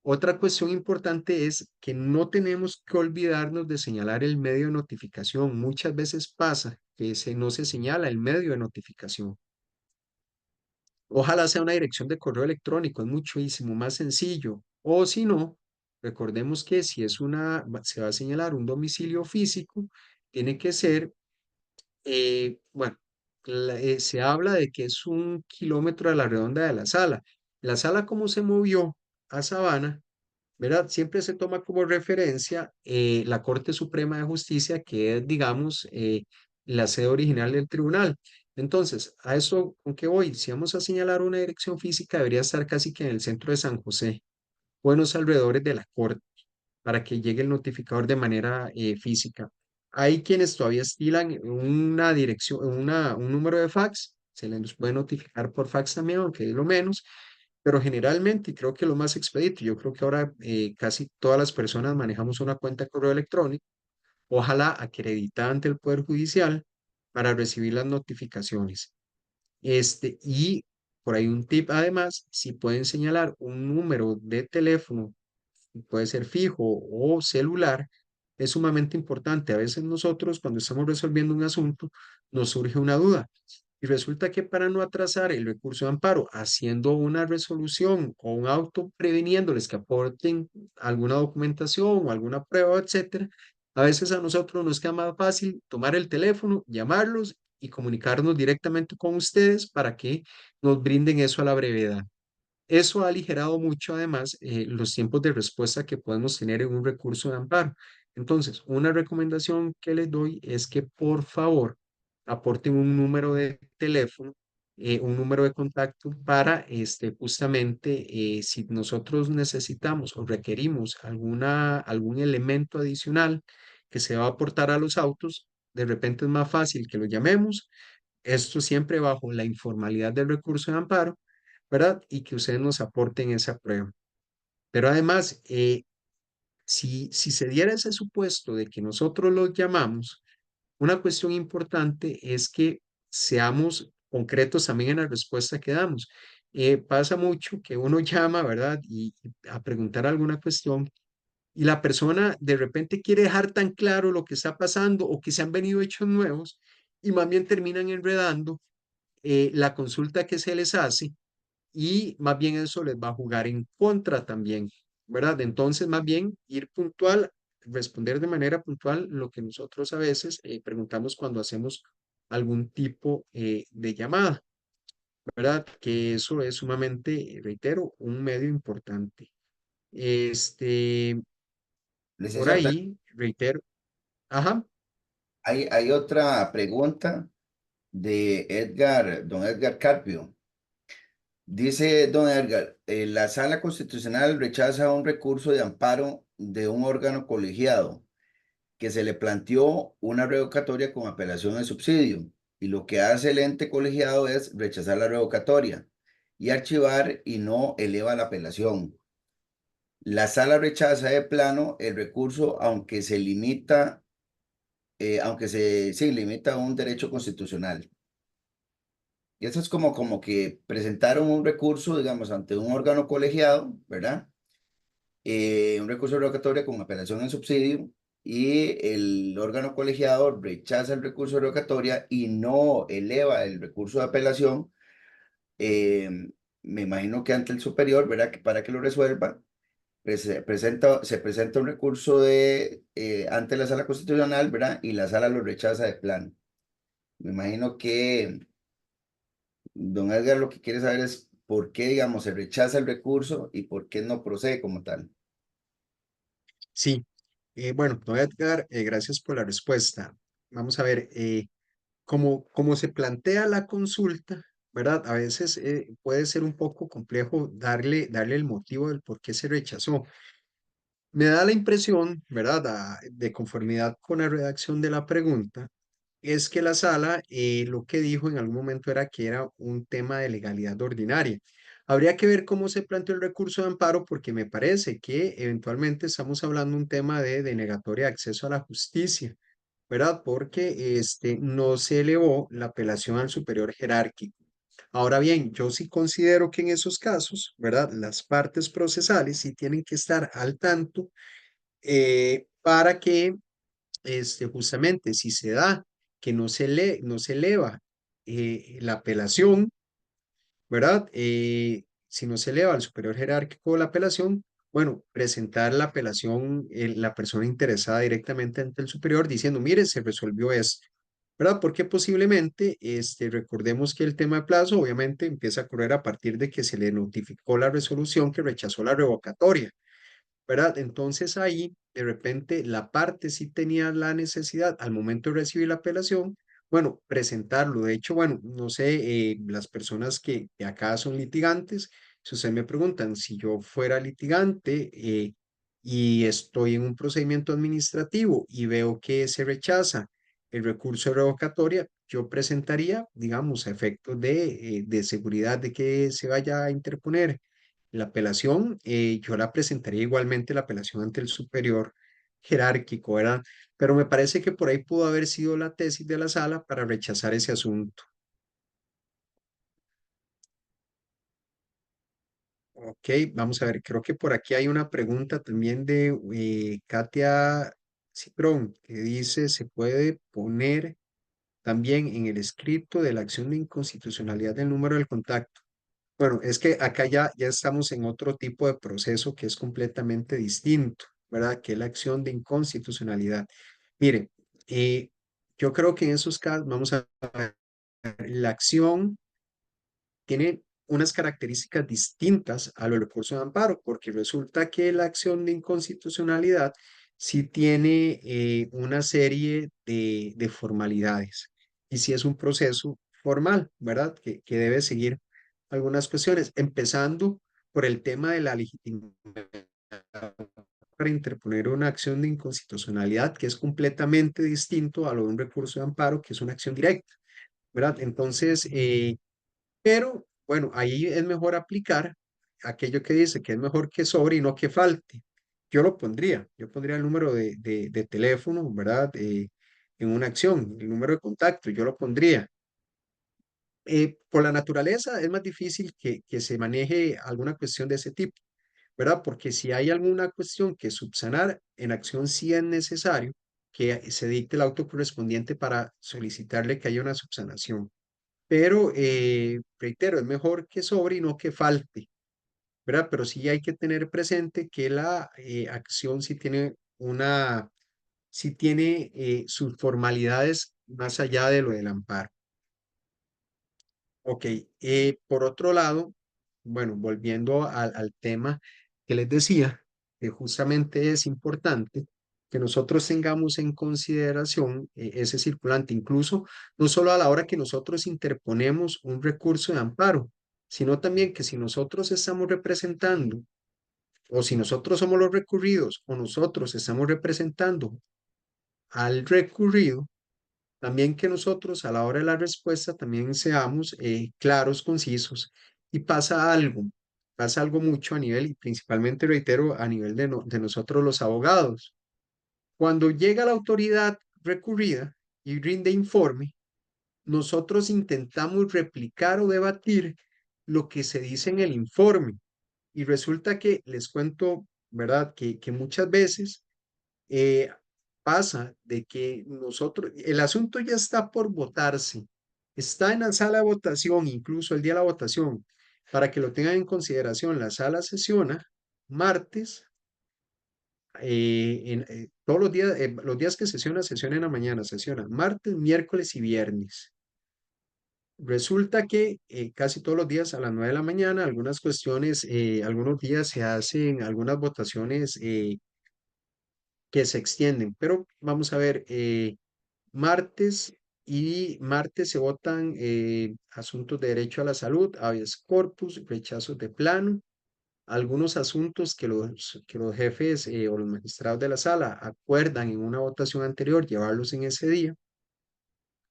Otra cuestión importante es que no tenemos que olvidarnos de señalar el medio de notificación. Muchas veces pasa que no se señala el medio de notificación. Ojalá sea una dirección de correo electrónico, es muchísimo más sencillo. O si no, recordemos que si se va a señalar un domicilio físico, tiene que ser, bueno, se habla de que es 1 kilómetro a la redonda de la sala. La sala, como se movió a Sabana, ¿verdad? Siempre se toma como referencia la Corte Suprema de Justicia, que es, digamos, la sede original del tribunal. Entonces, a eso, ¿con qué voy? Si vamos a señalar una dirección física, debería estar casi que en el centro de San José o en los alrededores de la Corte, para que llegue el notificador de manera física. Hay quienes todavía estilan una dirección, un número de fax, se les puede notificar por fax también, aunque es lo menos, pero generalmente, y creo que lo más expedito, yo creo que ahora casi todas las personas manejamos una cuenta de correo electrónico, ojalá acreditada ante el Poder Judicial para recibir las notificaciones. Y por ahí un tip además, si pueden señalar un número de teléfono, puede ser fijo o celular, es sumamente importante. A veces nosotros cuando estamos resolviendo un asunto nos surge una duda. Y resulta que para no atrasar el recurso de amparo, haciendo una resolución o un auto previniéndoles que aporten alguna documentación o alguna prueba, etcétera, a veces a nosotros nos queda más fácil tomar el teléfono, llamarlos y comunicarnos directamente con ustedes para que nos brinden eso a la brevedad. Eso ha aligerado mucho, además, los tiempos de respuesta que podemos tener en un recurso de amparo. Entonces, una recomendación que les doy es que por favor aporten un número de teléfono, un número de contacto para justamente si nosotros necesitamos o requerimos algún elemento adicional que se va a aportar a los autos, de repente es más fácil que lo llamemos. Esto siempre bajo la informalidad del recurso de amparo, ¿verdad? Y que ustedes nos aporten esa prueba. Pero además, si se diera ese supuesto de que nosotros los llamamos, una cuestión importante es que seamos concretos también en la respuesta que damos. Pasa mucho que uno llama, ¿verdad? Y a preguntar alguna cuestión y la persona de repente quiere dejar tan claro lo que está pasando o que se han venido hechos nuevos y más bien terminan enredando la consulta que se les hace y más bien eso les va a jugar en contra también, ¿verdad? Entonces, más bien ir puntual, responder de manera puntual lo que nosotros a veces preguntamos cuando hacemos algún tipo de llamada, ¿verdad? Que eso es sumamente, reitero, un medio importante. Este, por Licenciado, ahí, reitero, ajá, hay otra pregunta de don Edgar Carpio. Dice don Edgar, la Sala Constitucional rechaza un recurso de amparo de un órgano colegiado. que se le planteó una revocatoria con apelación al subsidio y lo que hace el ente colegiado es rechazar la revocatoria y archivar y no eleva la apelación. La sala rechaza de plano el recurso aunque se limita, sí, limita a un derecho constitucional. Y eso es como que presentaron un recurso, digamos, ante un órgano colegiado, ¿verdad? Un recurso de revocatoria con apelación en subsidio y el órgano colegiado rechaza el recurso de revocatoria y no eleva el recurso de apelación. eh, Me imagino que ante el superior, ¿verdad? Que para que lo resuelva, se presenta un recurso ante la sala constitucional, ¿verdad? Y la sala lo rechaza de plano. Me imagino que don Edgar lo que quiere saber es por qué, digamos, se rechaza el recurso y por qué no procede como tal. Sí, bueno, don Edgar, gracias por la respuesta. Vamos a ver, como se plantea la consulta, ¿verdad? A veces puede ser un poco complejo darle el motivo del por qué se rechazó. Me da la impresión, ¿verdad? De conformidad con la redacción de la pregunta, es que la sala lo que dijo en algún momento era que era un tema de legalidad ordinaria. Habría que ver cómo se planteó el recurso de amparo porque me parece que eventualmente estamos hablando un tema de denegatoria de acceso a la justicia, ¿verdad? Porque no se elevó la apelación al superior jerárquico. Ahora bien, yo sí considero que en esos casos, ¿verdad? Las partes procesales sí tienen que estar al tanto para que justamente si se da que no se eleva la apelación, ¿verdad? Si no se eleva al superior jerárquico la apelación, bueno, presentar la apelación, la persona interesada directamente ante el superior diciendo, mire, se resolvió esto, ¿verdad? Porque posiblemente, recordemos que el tema de plazo obviamente empieza a correr a partir de que se le notificó la resolución que rechazó la revocatoria. ¿Verdad? Entonces ahí, de repente, la parte sí tenía la necesidad al momento de recibir la apelación, bueno, presentarlo. De hecho, bueno, no sé, las personas que acá son litigantes, si ustedes me preguntan, si yo fuera litigante y estoy en un procedimiento administrativo y veo que se rechaza el recurso de revocatoria, yo presentaría, digamos, a efectos de seguridad de que se vaya a interponer la apelación, yo la presentaría igualmente la apelación ante el superior jerárquico, ¿verdad? Pero me parece que por ahí pudo haber sido la tesis de la sala para rechazar ese asunto. Ok, vamos a ver, creo que por aquí hay una pregunta también de Katia Ciprón, que dice, ¿se puede poner también en el escrito de la acción de inconstitucionalidad del número del contacto? Bueno, es que acá ya estamos en otro tipo de proceso que es completamente distinto, ¿verdad? Que es la acción de inconstitucionalidad. Mire, yo creo que en esos casos, vamos a ver, la acción tiene unas características distintas a los recursos de amparo, porque resulta que la acción de inconstitucionalidad sí tiene una serie de formalidades y sí es un proceso formal, ¿verdad? Que debe seguir algunas cuestiones, empezando por el tema de la legitimidad para interponer una acción de inconstitucionalidad, que es completamente distinto a lo de un recurso de amparo, que es una acción directa, ¿verdad? Entonces, pero bueno, ahí es mejor aplicar aquello que dice que es mejor que sobre y no que falte. Yo pondría el número de teléfono, ¿verdad? En una acción, el número de contacto, yo lo pondría. Por la naturaleza es más difícil que se maneje alguna cuestión de ese tipo, ¿verdad? Porque si hay alguna cuestión que subsanar, en acción sí es necesario que se dicte el auto correspondiente para solicitarle que haya una subsanación. Pero, reitero, es mejor que sobre y no que falte, ¿verdad? Pero sí hay que tener presente que la acción sí tiene sus formalidades más allá de lo del amparo. Ok, por otro lado, bueno, volviendo al tema que les decía, que justamente es importante que nosotros tengamos en consideración ese circulante, incluso no solo a la hora que nosotros interponemos un recurso de amparo, sino también que si nosotros estamos representando o si nosotros somos los recurridos o nosotros estamos representando al recurrido, también que nosotros a la hora de la respuesta también seamos claros, concisos, y pasa algo mucho a nivel, y principalmente reitero, a nivel de nosotros los abogados. Cuando llega la autoridad recurrida y rinde informe, nosotros intentamos replicar o debatir lo que se dice en el informe. Y resulta que, les cuento, ¿verdad? Que muchas veces eh, pasa de que nosotros, el asunto ya está por votarse, está en la sala de votación, incluso el día de la votación, para que lo tengan en consideración, la sala sesiona martes, todos los días que sesiona en la mañana, sesiona martes, miércoles y viernes. Resulta que casi todos los días a las 9 de la mañana, algunas cuestiones, algunos días se hacen algunas votaciones que se extienden, pero vamos a ver, martes y martes se votan asuntos de derecho a la salud, habeas corpus, rechazos de plano, algunos asuntos que los jefes o los magistrados de la sala acuerdan en una votación anterior llevarlos en ese día.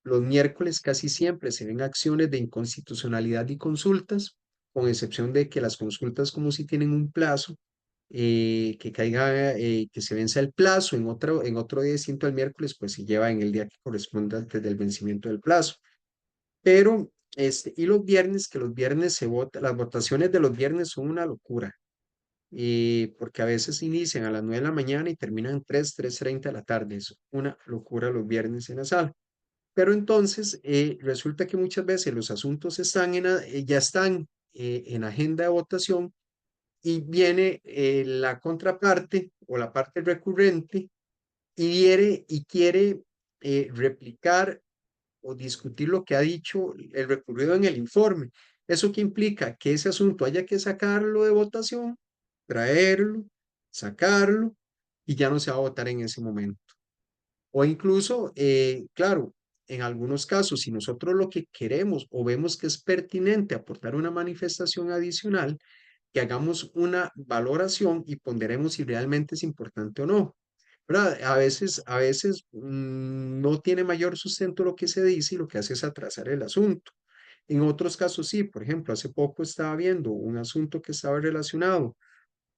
Los miércoles casi siempre se ven acciones de inconstitucionalidad y consultas, con excepción de que las consultas como si tienen un plazo, que caiga, que se venza el plazo en otro día distinto al miércoles, pues se lleva en el día que corresponda antes del vencimiento del plazo. Pero, y los viernes, que los viernes se vota, las votaciones de los viernes son una locura, porque a veces inician a las 9 de la mañana y terminan 3:30 de la tarde. Es una locura los viernes en la sala. Pero entonces resulta que muchas veces los asuntos ya están en agenda de votación y viene la contraparte o la parte recurrente y quiere replicar o discutir lo que ha dicho el recurrido en el informe. ¿Eso qué implica? Que ese asunto haya que sacarlo de votación, traerlo, sacarlo y ya no se va a votar en ese momento. O incluso, claro, en algunos casos, si nosotros lo que queremos o vemos que es pertinente aportar una manifestación adicional, que hagamos una valoración y ponderemos si realmente es importante o no. ¿Verdad? A veces no tiene mayor sustento lo que se dice y lo que hace es atrasar el asunto. En otros casos sí, por ejemplo, hace poco estaba viendo un asunto que estaba relacionado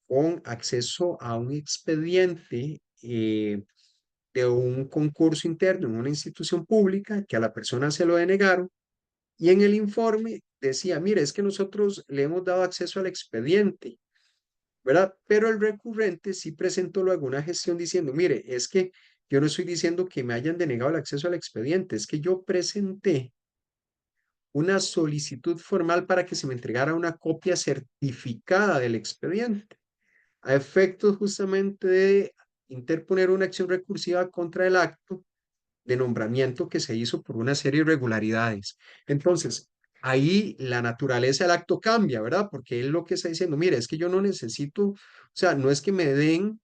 con acceso a un expediente de un concurso interno en una institución pública que a la persona se lo denegaron y en el informe decía, mire, es que nosotros le hemos dado acceso al expediente, ¿verdad? Pero el recurrente sí presentó luego una gestión diciendo, mire, es que yo no estoy diciendo que me hayan denegado el acceso al expediente, es que yo presenté una solicitud formal para que se me entregara una copia certificada del expediente, a efectos justamente de interponer una acción recursiva contra el acto de nombramiento que se hizo por una serie de irregularidades. Entonces, ahí la naturaleza del acto cambia, ¿verdad? Porque él lo que está diciendo, mire, es que yo no necesito, o sea, no es que me den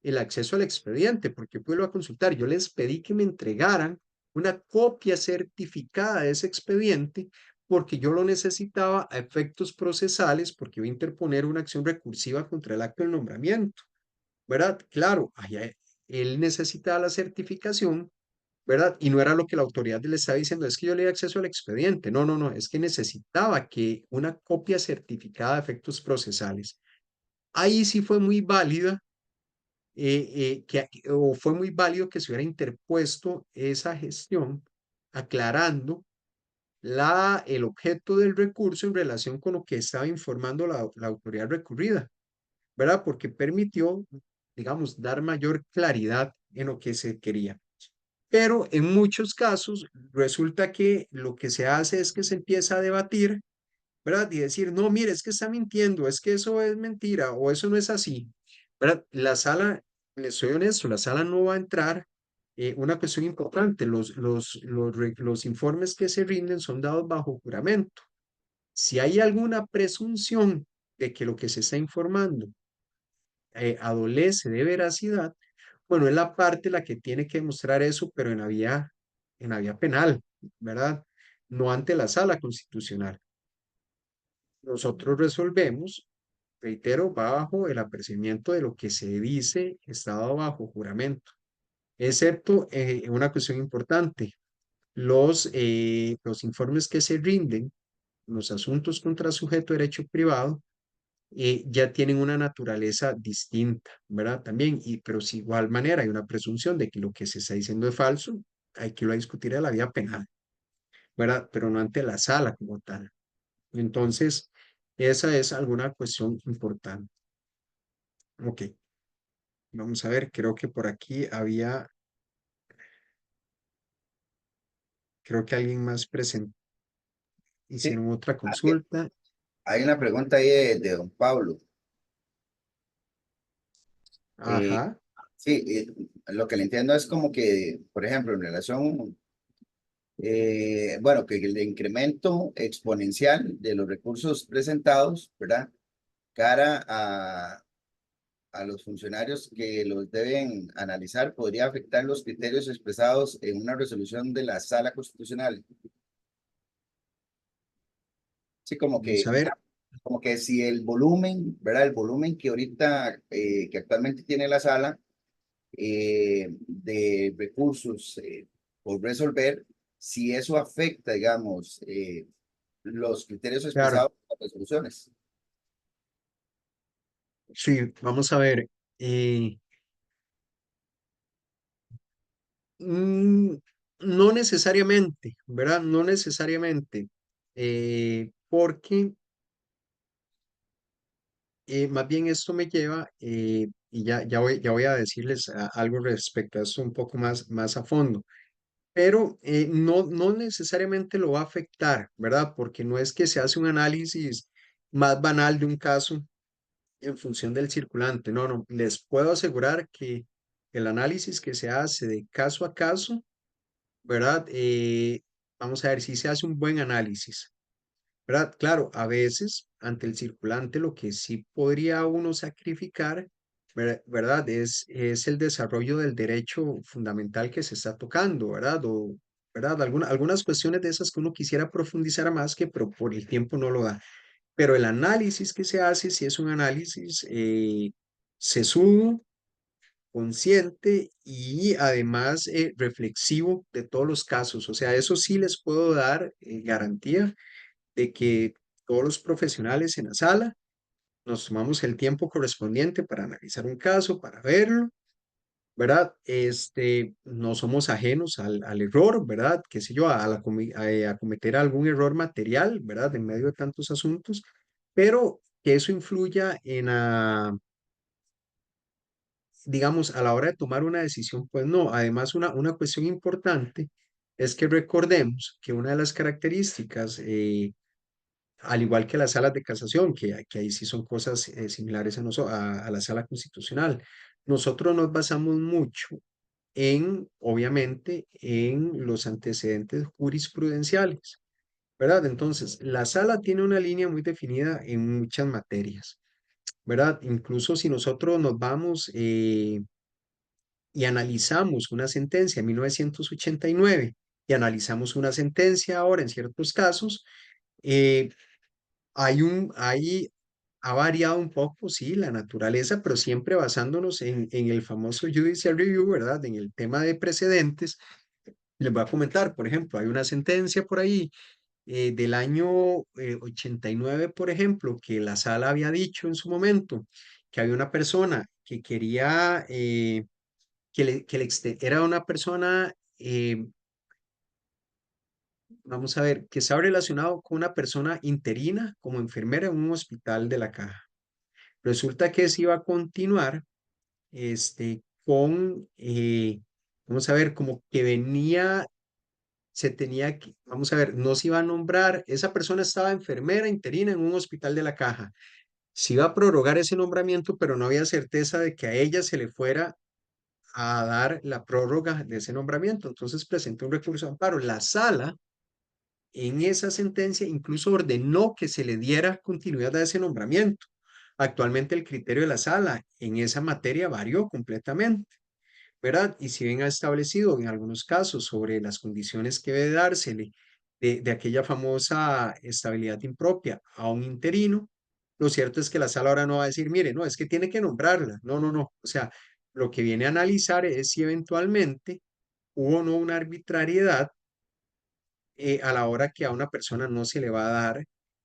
el acceso al expediente, porque puedo a consultar. Yo les pedí que me entregaran una copia certificada de ese expediente porque yo lo necesitaba a efectos procesales, porque iba a interponer una acción recursiva contra el acto del nombramiento, ¿verdad? Claro, allá él necesitaba la certificación, ¿verdad? Y no era lo que la autoridad le estaba diciendo, es que yo le di acceso al expediente. No, no, no, es que necesitaba que una copia certificada de efectos procesales. Ahí sí fue muy válida, o fue muy válido que se hubiera interpuesto esa gestión aclarando el objeto del recurso en relación con lo que estaba informando la autoridad recurrida, ¿verdad? Porque permitió, digamos, dar mayor claridad en lo que se quería. Pero en muchos casos resulta que lo que se hace es que se empieza a debatir, ¿verdad? Y decir, no, mire, es que está mintiendo, es que eso es mentira o eso no es así, ¿verdad? La sala, les soy honesto, la sala no va a entrar. Una cuestión importante, los informes que se rinden son dados bajo juramento. Si hay alguna presunción de que lo que se está informando adolece de veracidad, bueno, es la parte la que tiene que demostrar eso, pero en la vía penal, ¿verdad? No ante la sala constitucional. Nosotros resolvemos, reitero, bajo el apercibimiento de lo que se dice estado bajo juramento. excepto una cuestión importante, los informes que se rinden, los asuntos contra sujeto de derecho privado, ya tienen una naturaleza distinta, ¿verdad? También, pero si igual manera hay una presunción de que lo que se está diciendo es falso, hay que irlo a discutir a la vía penal, ¿verdad? Pero no ante la sala como tal. Entonces, esa es alguna cuestión importante. Ok, vamos a ver, creo que por aquí creo que alguien más Sí, hicieron otra aquí consulta. hay una pregunta ahí de don Pablo. Eh, Ajá, sí, lo que le entiendo es como que, por ejemplo, en relación, bueno, que el incremento exponencial de los recursos presentados, ¿verdad? Cara a los funcionarios que los deben analizar, podría afectar los criterios expresados en una resolución de la Sala Constitucional. Sí, vamos a ver. como que si el volumen, ¿verdad? El volumen que ahorita, que actualmente tiene la sala de recursos por resolver, si eso afecta, digamos, los criterios Claro, expresados en las resoluciones. sí, vamos a ver. eh, mm, no necesariamente, ¿verdad? No necesariamente, porque más bien esto me lleva, y ya voy a decirles algo respecto a esto un poco más a fondo, pero no necesariamente lo va a afectar, ¿verdad? Porque no es que se hace un análisis más banal de un caso en función del circulante, no, no, les puedo asegurar que el análisis que se hace de caso a caso, ¿verdad? Vamos a ver si se hace un buen análisis. ¿Verdad? Claro, a veces ante el circulante lo que sí podría uno sacrificar, ¿verdad? Es el desarrollo del derecho fundamental que se está tocando, ¿verdad? O, ¿verdad? Algunas cuestiones de esas que uno quisiera profundizar más que, pero por el tiempo no lo da. Pero el análisis que se hace, si es un análisis sesudo, consciente y además reflexivo de todos los casos. O sea, eso sí les puedo dar garantía de que todos los profesionales en la sala nos tomamos el tiempo correspondiente para analizar un caso, para verlo, ¿verdad? No somos ajenos al error, ¿verdad? Qué sé yo, a cometer algún error material, ¿verdad? En medio de tantos asuntos, pero que eso influya digamos, a la hora de tomar una decisión, pues no. Además, una cuestión importante es que recordemos que una de las características al igual que las salas de casación, que ahí sí son cosas similares a la sala constitucional. Nosotros nos basamos mucho obviamente, en los antecedentes jurisprudenciales, ¿verdad? Entonces, la sala tiene una línea muy definida en muchas materias, ¿verdad? Incluso si nosotros nos vamos y analizamos una sentencia en 1989 y analizamos una sentencia ahora en ciertos casos, eh, ahí ha variado un poco, sí, la naturaleza, pero siempre basándonos en el famoso judicial review, ¿verdad? En el tema de precedentes. Les voy a comentar, por ejemplo, hay una sentencia por ahí del año 89, por ejemplo, que la sala había dicho en su momento que había una persona que quería, era una persona, vamos a ver, que estaba relacionado con una persona interina como enfermera en un hospital de la Caja. Resulta que se iba a continuar vamos a ver, como que vamos a ver, no se iba a nombrar, esa persona estaba enfermera interina en un hospital de la Caja. Se iba a prorrogar ese nombramiento, pero no había certeza de que a ella se le fuera a dar la prórroga de ese nombramiento. Entonces presentó un recurso de amparo. La sala en esa sentencia incluso ordenó que se le diera continuidad a ese nombramiento. Actualmente el criterio de la sala en esa materia varió completamente, ¿verdad? Y si bien ha establecido en algunos casos sobre las condiciones que debe dársele de aquella famosa estabilidad impropia a un interino, lo cierto es que la sala ahora no va a decir, mire, no, es que tiene que nombrarla. No, no, no. O sea, lo que viene a analizar es si eventualmente hubo o no una arbitrariedad a la hora que a una persona no se le va a dar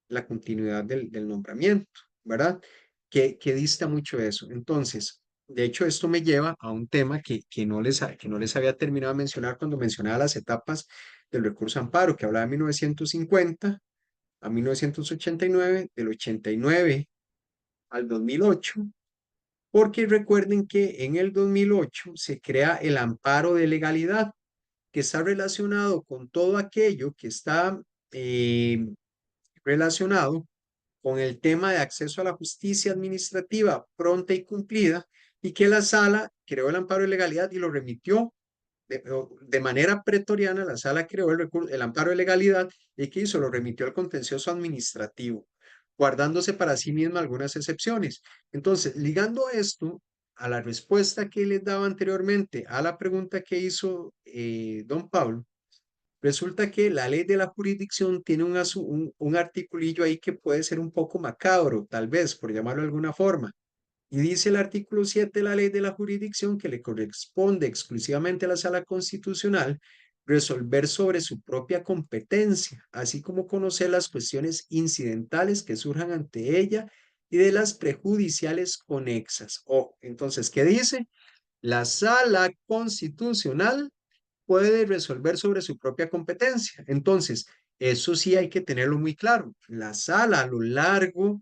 la continuidad del nombramiento, ¿verdad? Que dista mucho de eso. Entonces, de hecho, esto me lleva a un tema que no les había terminado de mencionar cuando mencionaba las etapas del recurso de amparo, que hablaba de 1950 a 1989, del 89 al 2008, porque recuerden que en el 2008 se crea el amparo de legalidad, que está relacionado con todo aquello que está eh, relacionado con el tema de acceso a la justicia administrativa pronta y cumplida, y que la sala creó el amparo de legalidad y lo remitió de manera pretoriana. La sala creó el amparo de legalidad y que hizo, lo remitió al contencioso administrativo, guardándose para sí misma algunas excepciones. Entonces, ligando esto a la respuesta que les daba anteriormente a la pregunta que hizo don Pablo, resulta que la ley de la jurisdicción tiene un articulillo ahí que puede ser un poco macabro, tal vez, por llamarlo de alguna forma. Y dice el artículo 7 de la ley de la jurisdicción que le corresponde exclusivamente a la sala constitucional resolver sobre su propia competencia, así como conocer las cuestiones incidentales que surjan ante ella y de las prejudiciales conexas. Entonces, ¿qué dice? La sala constitucional puede resolver sobre su propia competencia. Entonces, eso sí hay que tenerlo muy claro. La sala a lo largo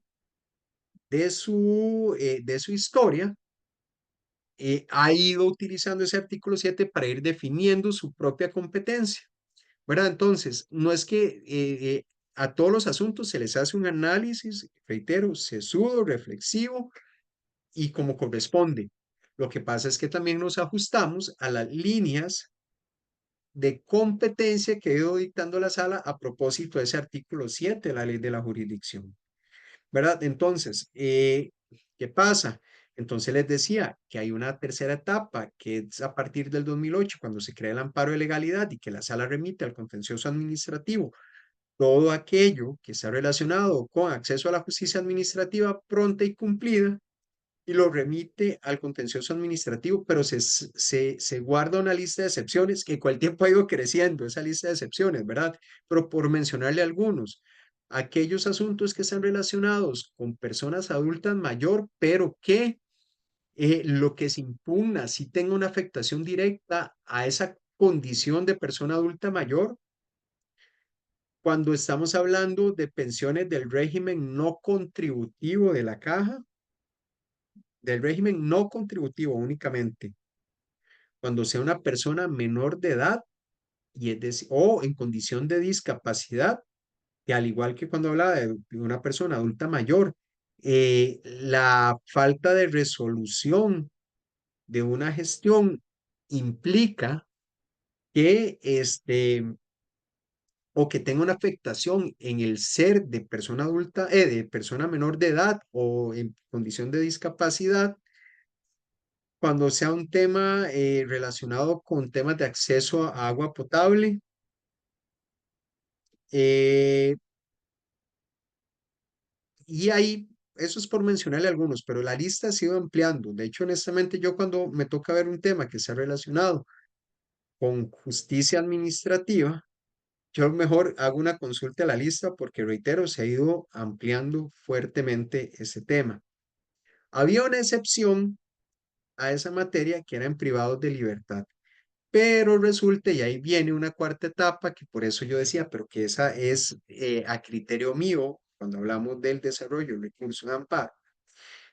de su historia ha ido utilizando ese artículo 7 para ir definiendo su propia competencia, ¿verdad? Entonces, no es que a todos los asuntos se les hace un análisis, reitero, sesudo, reflexivo y como corresponde. Lo que pasa es que también nos ajustamos a las líneas de competencia que ha ido dictando la sala a propósito de ese artículo 7 de la ley de la jurisdicción, ¿verdad? Entonces, ¿qué pasa? Entonces les decía que hay una tercera etapa que es a partir del 2008, cuando se crea el amparo de legalidad y que la sala remite al contencioso administrativo todo aquello que está relacionado con acceso a la justicia administrativa pronta y cumplida y lo remite al contencioso administrativo, pero se guarda una lista de excepciones que con el tiempo ha ido creciendo, esa lista de excepciones, ¿verdad? Pero por mencionarle algunos, aquellos asuntos que están relacionados con personas adultas mayor, pero que lo que se impugna si tenga una afectación directa a esa condición de persona adulta mayor, cuando estamos hablando de pensiones del régimen no contributivo de la caja, del régimen no contributivo únicamente, cuando sea una persona menor de edad y es decir, o en condición de discapacidad, que al igual que cuando hablaba de una persona adulta mayor, la falta de resolución de una gestión implica que o que tenga una afectación en el ser de persona adulta, de persona menor de edad o en condición de discapacidad, cuando sea un tema relacionado con temas de acceso a agua potable. eh, y ahí, eso es por mencionarle algunos, pero la lista ha sido ampliando. De hecho, honestamente, yo cuando me toca ver un tema que sea relacionado con justicia administrativa, yo mejor hago una consulta a la lista porque, reitero, se ha ido ampliando fuertemente ese tema. Había una excepción a esa materia que era en privados de libertad. Pero resulta, y ahí viene una cuarta etapa, que por eso yo decía, pero que esa es a criterio mío, cuando hablamos del desarrollo del recurso de amparo,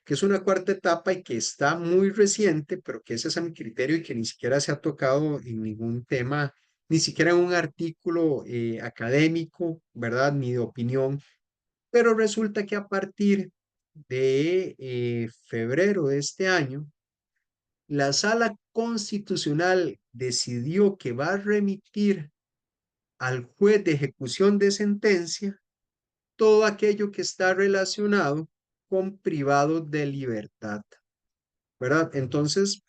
que es una cuarta etapa y que está muy reciente, pero que ese es a mi criterio y que ni siquiera se ha tocado en ningún tema, ni siquiera en un artículo académico, ¿verdad? Ni de opinión. Pero resulta que a partir de febrero de este año, la Sala Constitucional decidió que va a remitir al juez de ejecución de sentencia todo aquello que está relacionado con privados de libertad, ¿verdad? Entonces,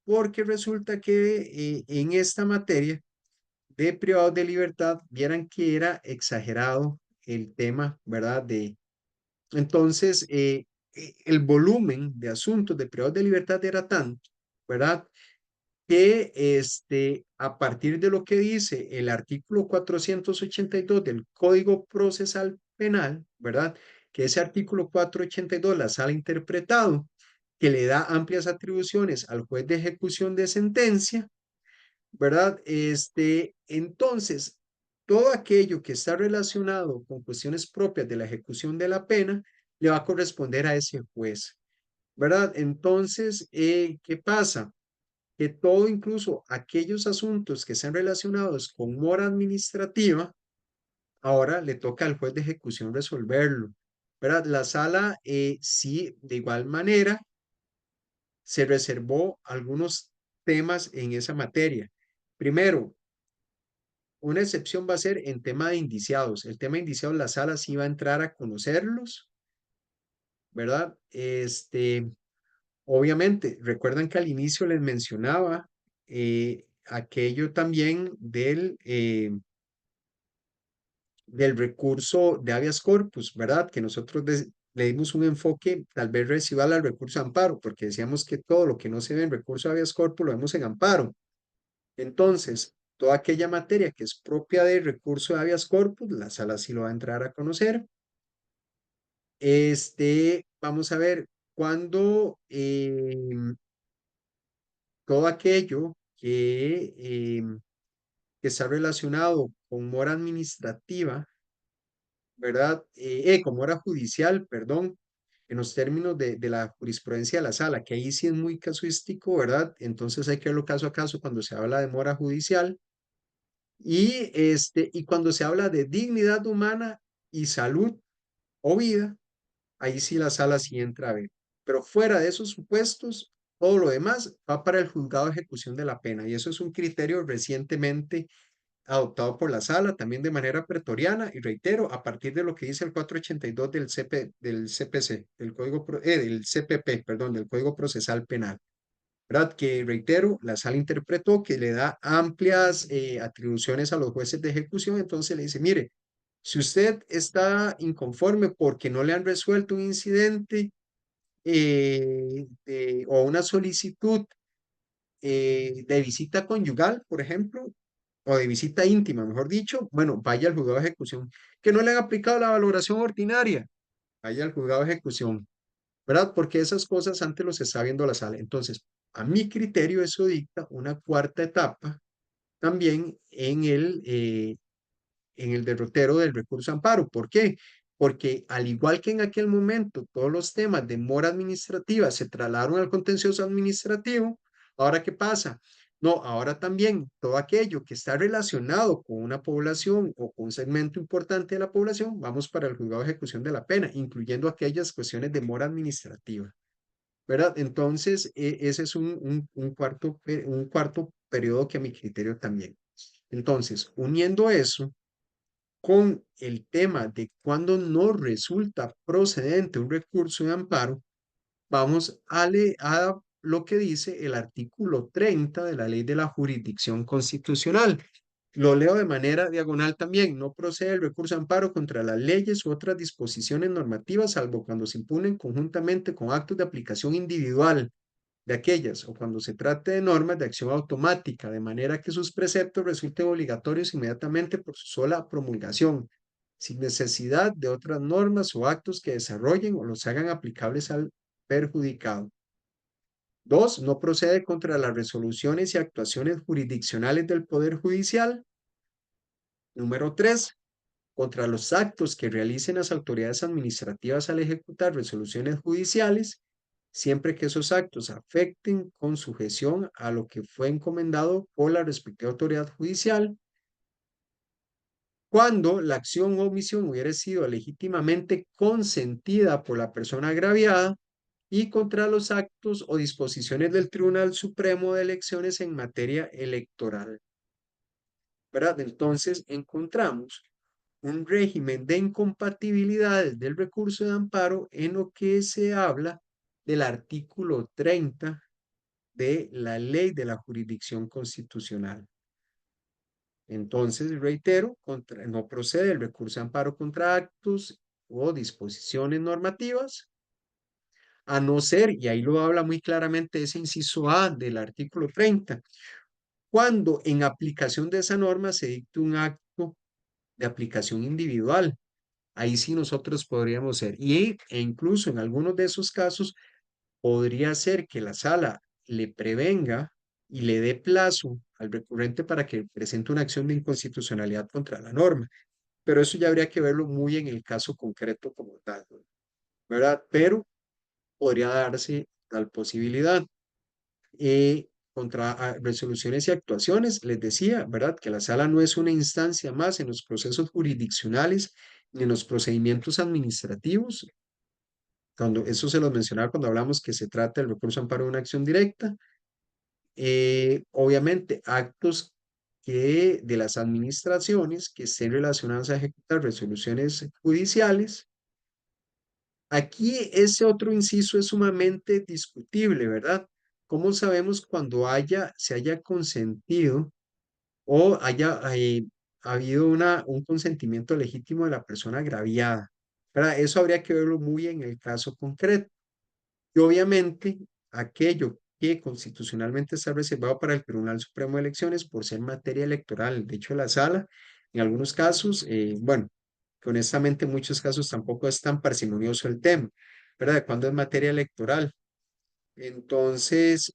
porque resulta que en esta materia de privados de libertad, vieran que era exagerado el tema, ¿verdad? Entonces, el volumen de asuntos de privados de libertad era tanto, ¿verdad? Que a partir de lo que dice el artículo 482 del Código Procesal Penal, ¿verdad? Que ese artículo 482 la sala ha interpretado, que le da amplias atribuciones al juez de ejecución de sentencia, ¿verdad? Entonces, todo aquello que está relacionado con cuestiones propias de la ejecución de la pena le va a corresponder a ese juez, ¿verdad? Entonces, ¿qué pasa? Que todo, incluso aquellos asuntos que sean relacionados con mora administrativa, ahora le toca al juez de ejecución resolverlo, ¿verdad? La sala, sí, de igual manera, se reservó algunos temas en esa materia. Primero, una excepción va a ser en tema de indiciados. El tema de indiciados, la sala sí va a entrar a conocerlos, ¿verdad? Obviamente, recuerdan que al inicio les mencionaba aquello también del recurso de habeas corpus, ¿verdad? Que nosotros le dimos un enfoque tal vez residual al recurso de amparo, porque decíamos que todo lo que no se ve en recurso de habeas corpus lo vemos en amparo. Entonces, toda aquella materia que es propia del recurso de habeas corpus, la sala sí lo va a entrar a conocer. Vamos a ver, cuando todo aquello que está relacionado con mora administrativa, ¿verdad? Con mora judicial, perdón, en los términos de la jurisprudencia de la sala, que ahí sí es muy casuístico, ¿verdad? Entonces hay que verlo caso a caso cuando se habla de mora judicial y cuando se habla de dignidad humana y salud o vida, ahí sí la sala sí entra a ver. Pero fuera de esos supuestos, todo lo demás va para el juzgado de ejecución de la pena. Y eso es un criterio recientemente adoptado por la sala, también de manera pretoriana, y reitero, a partir de lo que dice el 482 del CPC, del CPP, perdón, del Código Procesal Penal. ¿Verdad? Que reitero, la sala interpretó que le da amplias atribuciones a los jueces de ejecución, entonces le dice, mire, si usted está inconforme porque no le han resuelto un incidente o una solicitud de visita conyugal, por ejemplo, o de visita íntima, mejor dicho, bueno, vaya al juzgado de ejecución. Que no le han aplicado la valoración ordinaria, vaya al juzgado de ejecución, ¿verdad? Porque esas cosas antes los está viendo la sala. Entonces, a mi criterio, eso dicta una cuarta etapa también en el derrotero del recurso de amparo. ¿Por qué? Porque al igual que en aquel momento todos los temas de mora administrativa se trasladaron al contencioso administrativo, ¿ahora qué pasa? No, ahora también todo aquello que está relacionado con una población o con un segmento importante de la población, vamos para el juzgado de ejecución de la pena, incluyendo aquellas cuestiones de mora administrativa, ¿verdad? Entonces, ese es un cuarto periodo que a mi criterio también. Entonces, uniendo eso con el tema de cuando no resulta procedente un recurso de amparo, vamos a lo que dice el artículo 30 de la Ley de la Jurisdicción Constitucional. Lo leo de manera diagonal también. No procede el recurso de amparo contra las leyes u otras disposiciones normativas, salvo cuando se imponen conjuntamente con actos de aplicación individual de aquellas o cuando se trate de normas de acción automática, de manera que sus preceptos resulten obligatorios inmediatamente por su sola promulgación, sin necesidad de otras normas o actos que desarrollen o los hagan aplicables al perjudicado. Dos, no procede contra las resoluciones y actuaciones jurisdiccionales del Poder Judicial. Número tres, contra los actos que realicen las autoridades administrativas al ejecutar resoluciones judiciales, siempre que esos actos afecten con sujeción a lo que fue encomendado por la respectiva autoridad judicial, cuando la acción o omisión hubiera sido legítimamente consentida por la persona agraviada y contra los actos o disposiciones del Tribunal Supremo de Elecciones en materia electoral. ¿Verdad? Entonces encontramos un régimen de incompatibilidades del recurso de amparo en lo que se habla del artículo 30 de la Ley de la Jurisdicción Constitucional. Entonces, reitero, no procede el recurso de amparo contra actos o disposiciones normativas a no ser, y ahí lo habla muy claramente ese inciso A del artículo 30, cuando en aplicación de esa norma se dicte un acto de aplicación individual. Ahí sí nosotros podríamos ser, e incluso en algunos de esos casos podría ser que la sala le prevenga y le dé plazo al recurrente para que presente una acción de inconstitucionalidad contra la norma. Pero eso ya habría que verlo muy en el caso concreto como tal, ¿verdad? Pero podría darse tal posibilidad. Contra resoluciones y actuaciones, les decía, ¿verdad? Que la sala no es una instancia más en los procesos jurisdiccionales ni en los procedimientos administrativos. Cuando, eso se los mencionaba cuando hablamos que se trata del recurso amparo de una acción directa. Obviamente, actos que de las administraciones que estén relacionadas a ejecutar resoluciones judiciales. Aquí ese otro inciso es sumamente discutible, ¿verdad? ¿Cómo sabemos cuando se haya consentido o haya habido un consentimiento legítimo de la persona agraviada? ¿Verdad? Eso habría que verlo muy en el caso concreto. Y obviamente aquello que constitucionalmente está reservado para el Tribunal Supremo de Elecciones por ser materia electoral. De hecho, la sala, en algunos casos, bueno, que honestamente en muchos casos tampoco es tan parsimonioso el tema, ¿verdad? Cuando es materia electoral. Entonces,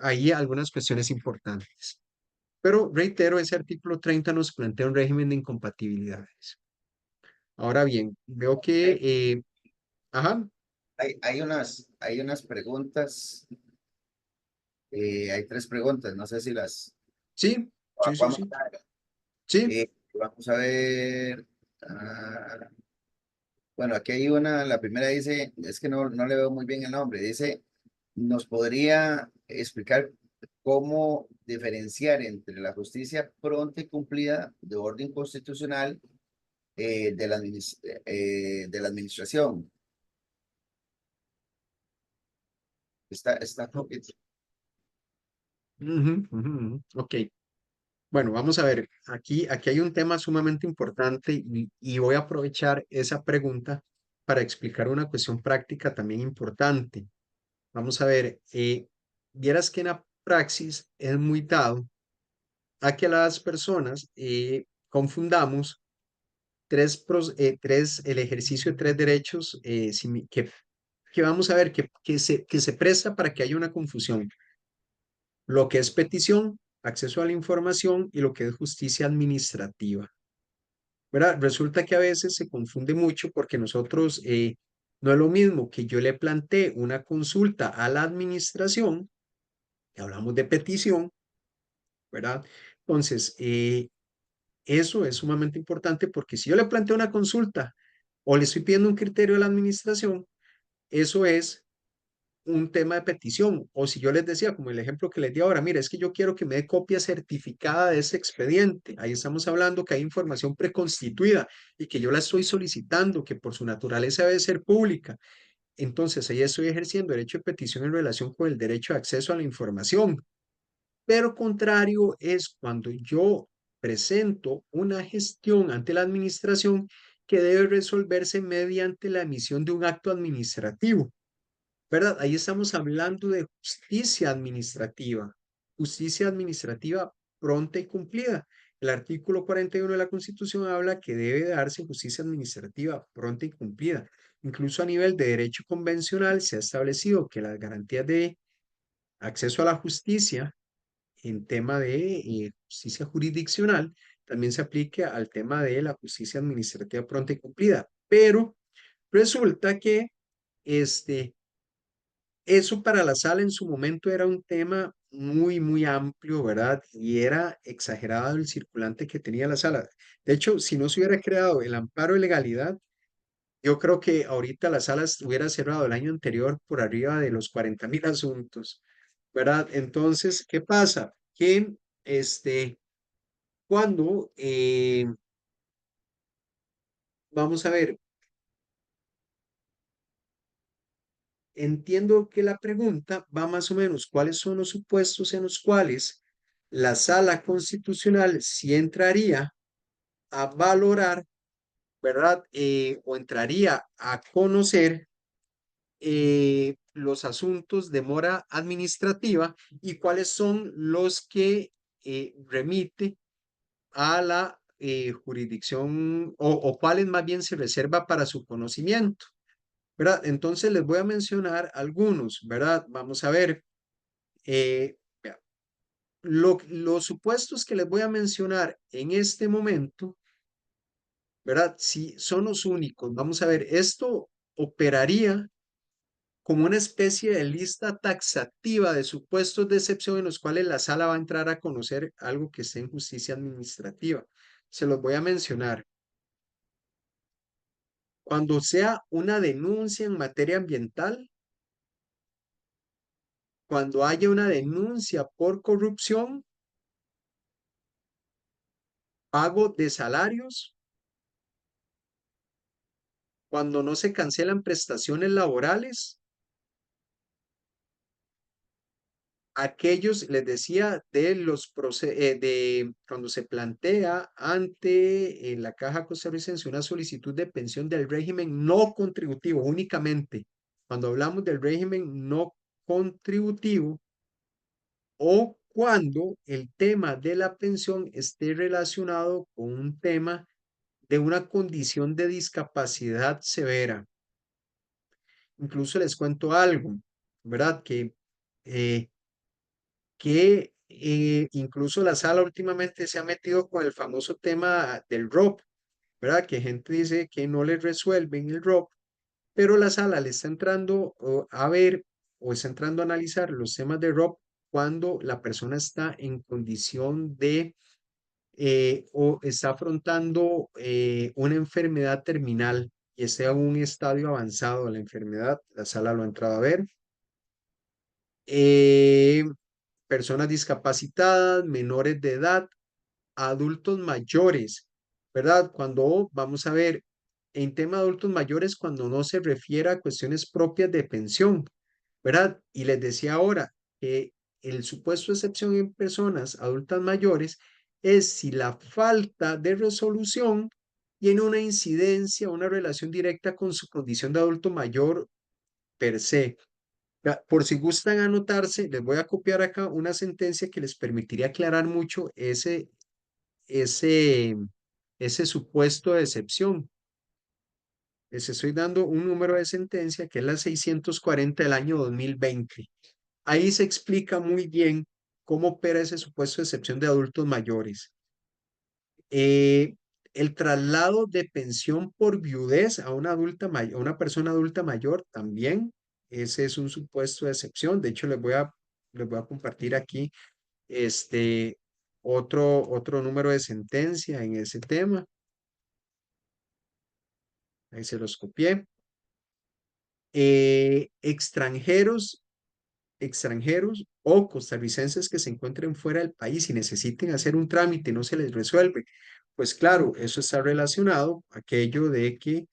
hay algunas cuestiones importantes. Pero reitero, ese artículo 30 nos plantea un régimen de incompatibilidades. Ahora bien, veo que, Hay, ajá, hay unas preguntas, hay tres preguntas, no sé si las sí, sí, sí, vamos sí, a ver. sí, Vamos a ver. Bueno, aquí hay una, la primera dice, es que no le veo muy bien el nombre, dice, ¿nos podría explicar cómo diferenciar entre la justicia pronta y cumplida de orden constitucional de la administración? Está un poquito. ujú, ujú, ujú, ok. Bueno, vamos a ver, aquí hay un tema sumamente importante y voy a aprovechar esa pregunta para explicar una cuestión práctica también importante. Vamos a ver, vieras que en la praxis es muy dado a que las personas confundamos el ejercicio de tres derechos que vamos a ver que se presta para que haya una confusión. Lo que es petición, acceso a la información y lo que es justicia administrativa. ¿Verdad? Resulta que a veces se confunde mucho porque nosotros no es lo mismo que yo le plantee una consulta a la administración, que hablamos de petición, ¿verdad? Entonces, eso es sumamente importante porque si yo le planteo una consulta o le estoy pidiendo un criterio a la administración, eso es un tema de petición. O si yo les decía, como el ejemplo que les di ahora, mira, es que yo quiero que me dé copia certificada de ese expediente. Ahí estamos hablando que hay información preconstituida y que yo la estoy solicitando, que por su naturaleza debe ser pública. Entonces, ahí estoy ejerciendo derecho de petición en relación con el derecho de acceso a la información. Pero contrario es cuando yo presento una gestión ante la administración que debe resolverse mediante la emisión de un acto administrativo. ¿Verdad? Ahí estamos hablando de justicia administrativa pronta y cumplida. El artículo 41 de la Constitución habla que debe darse justicia administrativa pronta y cumplida. Incluso a nivel de derecho convencional se ha establecido que las garantías de acceso a la justicia en tema de justicia jurisdiccional también se aplica al tema de la justicia administrativa pronta y cumplida. Pero resulta que este, eso para la sala en su momento era un tema muy, muy amplio, ¿verdad? Y era exagerado el circulante que tenía la sala. De hecho, si no se hubiera creado el amparo de legalidad, yo creo que ahorita la sala hubiera cerrado el año anterior por arriba de los 40.000 asuntos, ¿verdad? Entonces, ¿qué pasa? Que cuando, vamos a ver, entiendo que la pregunta va más o menos, ¿cuáles son los supuestos en los cuales la sala constitucional sí entraría a valorar, ¿verdad? O entraría a conocer los asuntos de mora administrativa y cuáles son los que remite a la jurisdicción o cuáles más bien se reserva para su conocimiento, ¿verdad? Entonces les voy a mencionar algunos, ¿verdad? Vamos a ver. Vea, los supuestos que les voy a mencionar en este momento, ¿verdad? Si son los únicos, vamos a ver, esto operaría como una especie de lista taxativa de supuestos de excepción en los cuales la sala va a entrar a conocer algo que esté en justicia administrativa. Se los voy a mencionar. Cuando sea una denuncia en materia ambiental, cuando haya una denuncia por corrupción, pago de salarios, cuando no se cancelan prestaciones laborales, aquellos, les decía, de cuando se plantea ante la Caja Costarricense una solicitud de pensión del régimen no contributivo, únicamente cuando hablamos del régimen no contributivo, o cuando el tema de la pensión esté relacionado con un tema de una condición de discapacidad severa. Incluso les cuento algo, ¿verdad? Eh, que incluso la sala últimamente se ha metido con el famoso tema del ROP, ¿verdad? Que gente dice que no le resuelven el ROP, pero la sala le está entrando a ver o está entrando a analizar los temas de ROP cuando la persona está en condición de o está afrontando una enfermedad terminal y esté en un estadio avanzado de la enfermedad. La sala lo ha entrado a ver. Eh, Personas discapacitadas, menores de edad, adultos mayores, ¿verdad? Cuando vamos a ver en tema de adultos mayores, cuando no se refiere a cuestiones propias de pensión, ¿verdad? Y les decía ahora que el supuesto de excepción en personas adultas mayores es si la falta de resolución tiene una incidencia, una relación directa con su condición de adulto mayor per se. Por si gustan anotarse, les voy a copiar acá una sentencia que les permitiría aclarar mucho ese, ese supuesto de excepción. Les estoy dando un número de sentencia que es la 640 del año 2020. Ahí se explica muy bien cómo opera ese supuesto de excepción de adultos mayores. Eh, el traslado de pensión por viudez a una a una persona adulta mayor también, ese es un supuesto de excepción. De hecho, les voy a compartir aquí este otro número de sentencia en ese tema. Ahí se los copié. Extranjeros o costarricenses que se encuentren fuera del país y necesiten hacer un trámite y no se les resuelve. Pues claro, eso está relacionado a aquello de que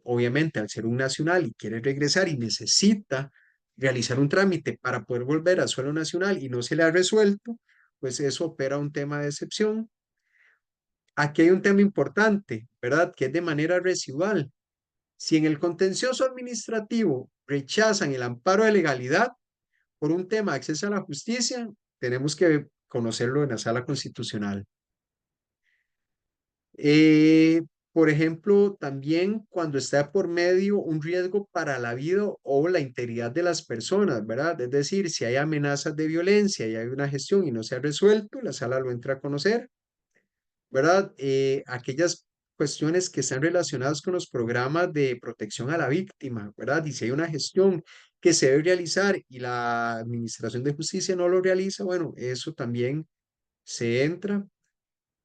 obviamente al ser un nacional y quiere regresar y necesita realizar un trámite para poder volver a suelo nacional y no se le ha resuelto, pues eso opera un tema de excepción. Aquí hay un tema importante, ¿verdad? Que es de manera residual. Si en el contencioso administrativo rechazan el amparo de legalidad, por un tema de acceso a la justicia, tenemos que conocerlo en la sala constitucional. Eh, por ejemplo, también cuando está por medio un riesgo para la vida o la integridad de las personas, ¿verdad? Es decir, si hay amenazas de violencia y hay una gestión y no se ha resuelto, la sala lo entra a conocer, ¿verdad? Aquellas cuestiones que están relacionadas con los programas de protección a la víctima, ¿verdad? Y si hay una gestión que se debe realizar y la Administración de Justicia no lo realiza, bueno, eso también se entra.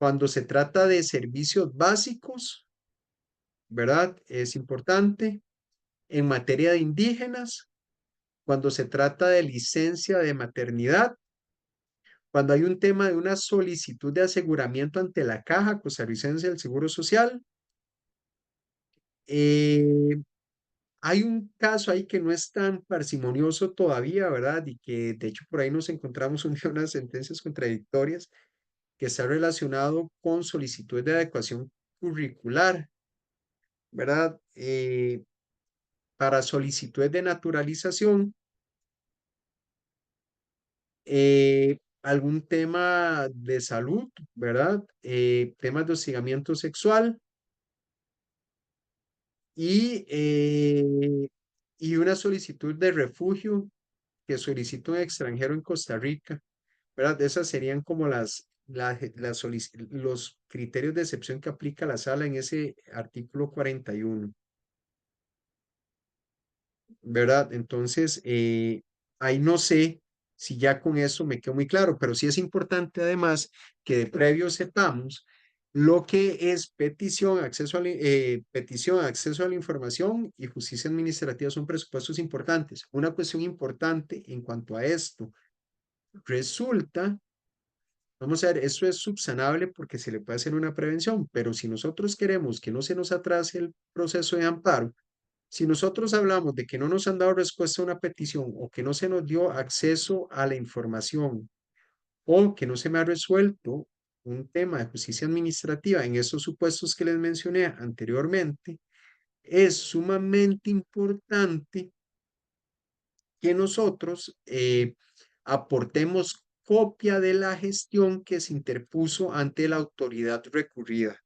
Cuando se trata de servicios básicos, ¿verdad? Es importante. En materia de indígenas, cuando se trata de licencia de maternidad, cuando hay un tema de una solicitud de aseguramiento ante la Caja Costarricense del Seguro Social. eh, Hay un caso ahí que no es tan parsimonioso todavía, ¿verdad? Y que de hecho por ahí nos encontramos un día unas sentencias contradictorias que está relacionado con solicitudes de adecuación curricular, ¿verdad? para solicitudes de naturalización, algún tema de salud, ¿verdad? Temas de hostigamiento sexual y, y una solicitud de refugio que solicita un extranjero en Costa Rica, ¿verdad? Esas serían como los criterios de excepción que aplica la sala en ese artículo 41. ¿Verdad? Entonces, ahí no sé si ya con eso me quedó muy claro, pero sí es importante además que de previo sepamos lo que es petición, petición, acceso a la información y justicia administrativa son presupuestos importantes. Una cuestión importante en cuanto a esto, resulta, vamos a ver, eso es subsanable porque se le puede hacer una prevención, pero si nosotros queremos que no se nos atrase el proceso de amparo, si nosotros hablamos de que no nos han dado respuesta a una petición o que no se nos dio acceso a la información o que no se me ha resuelto un tema de justicia administrativa en esos supuestos que les mencioné anteriormente, es sumamente importante que nosotros aportemos copia de la gestión que se interpuso ante la autoridad recurrida.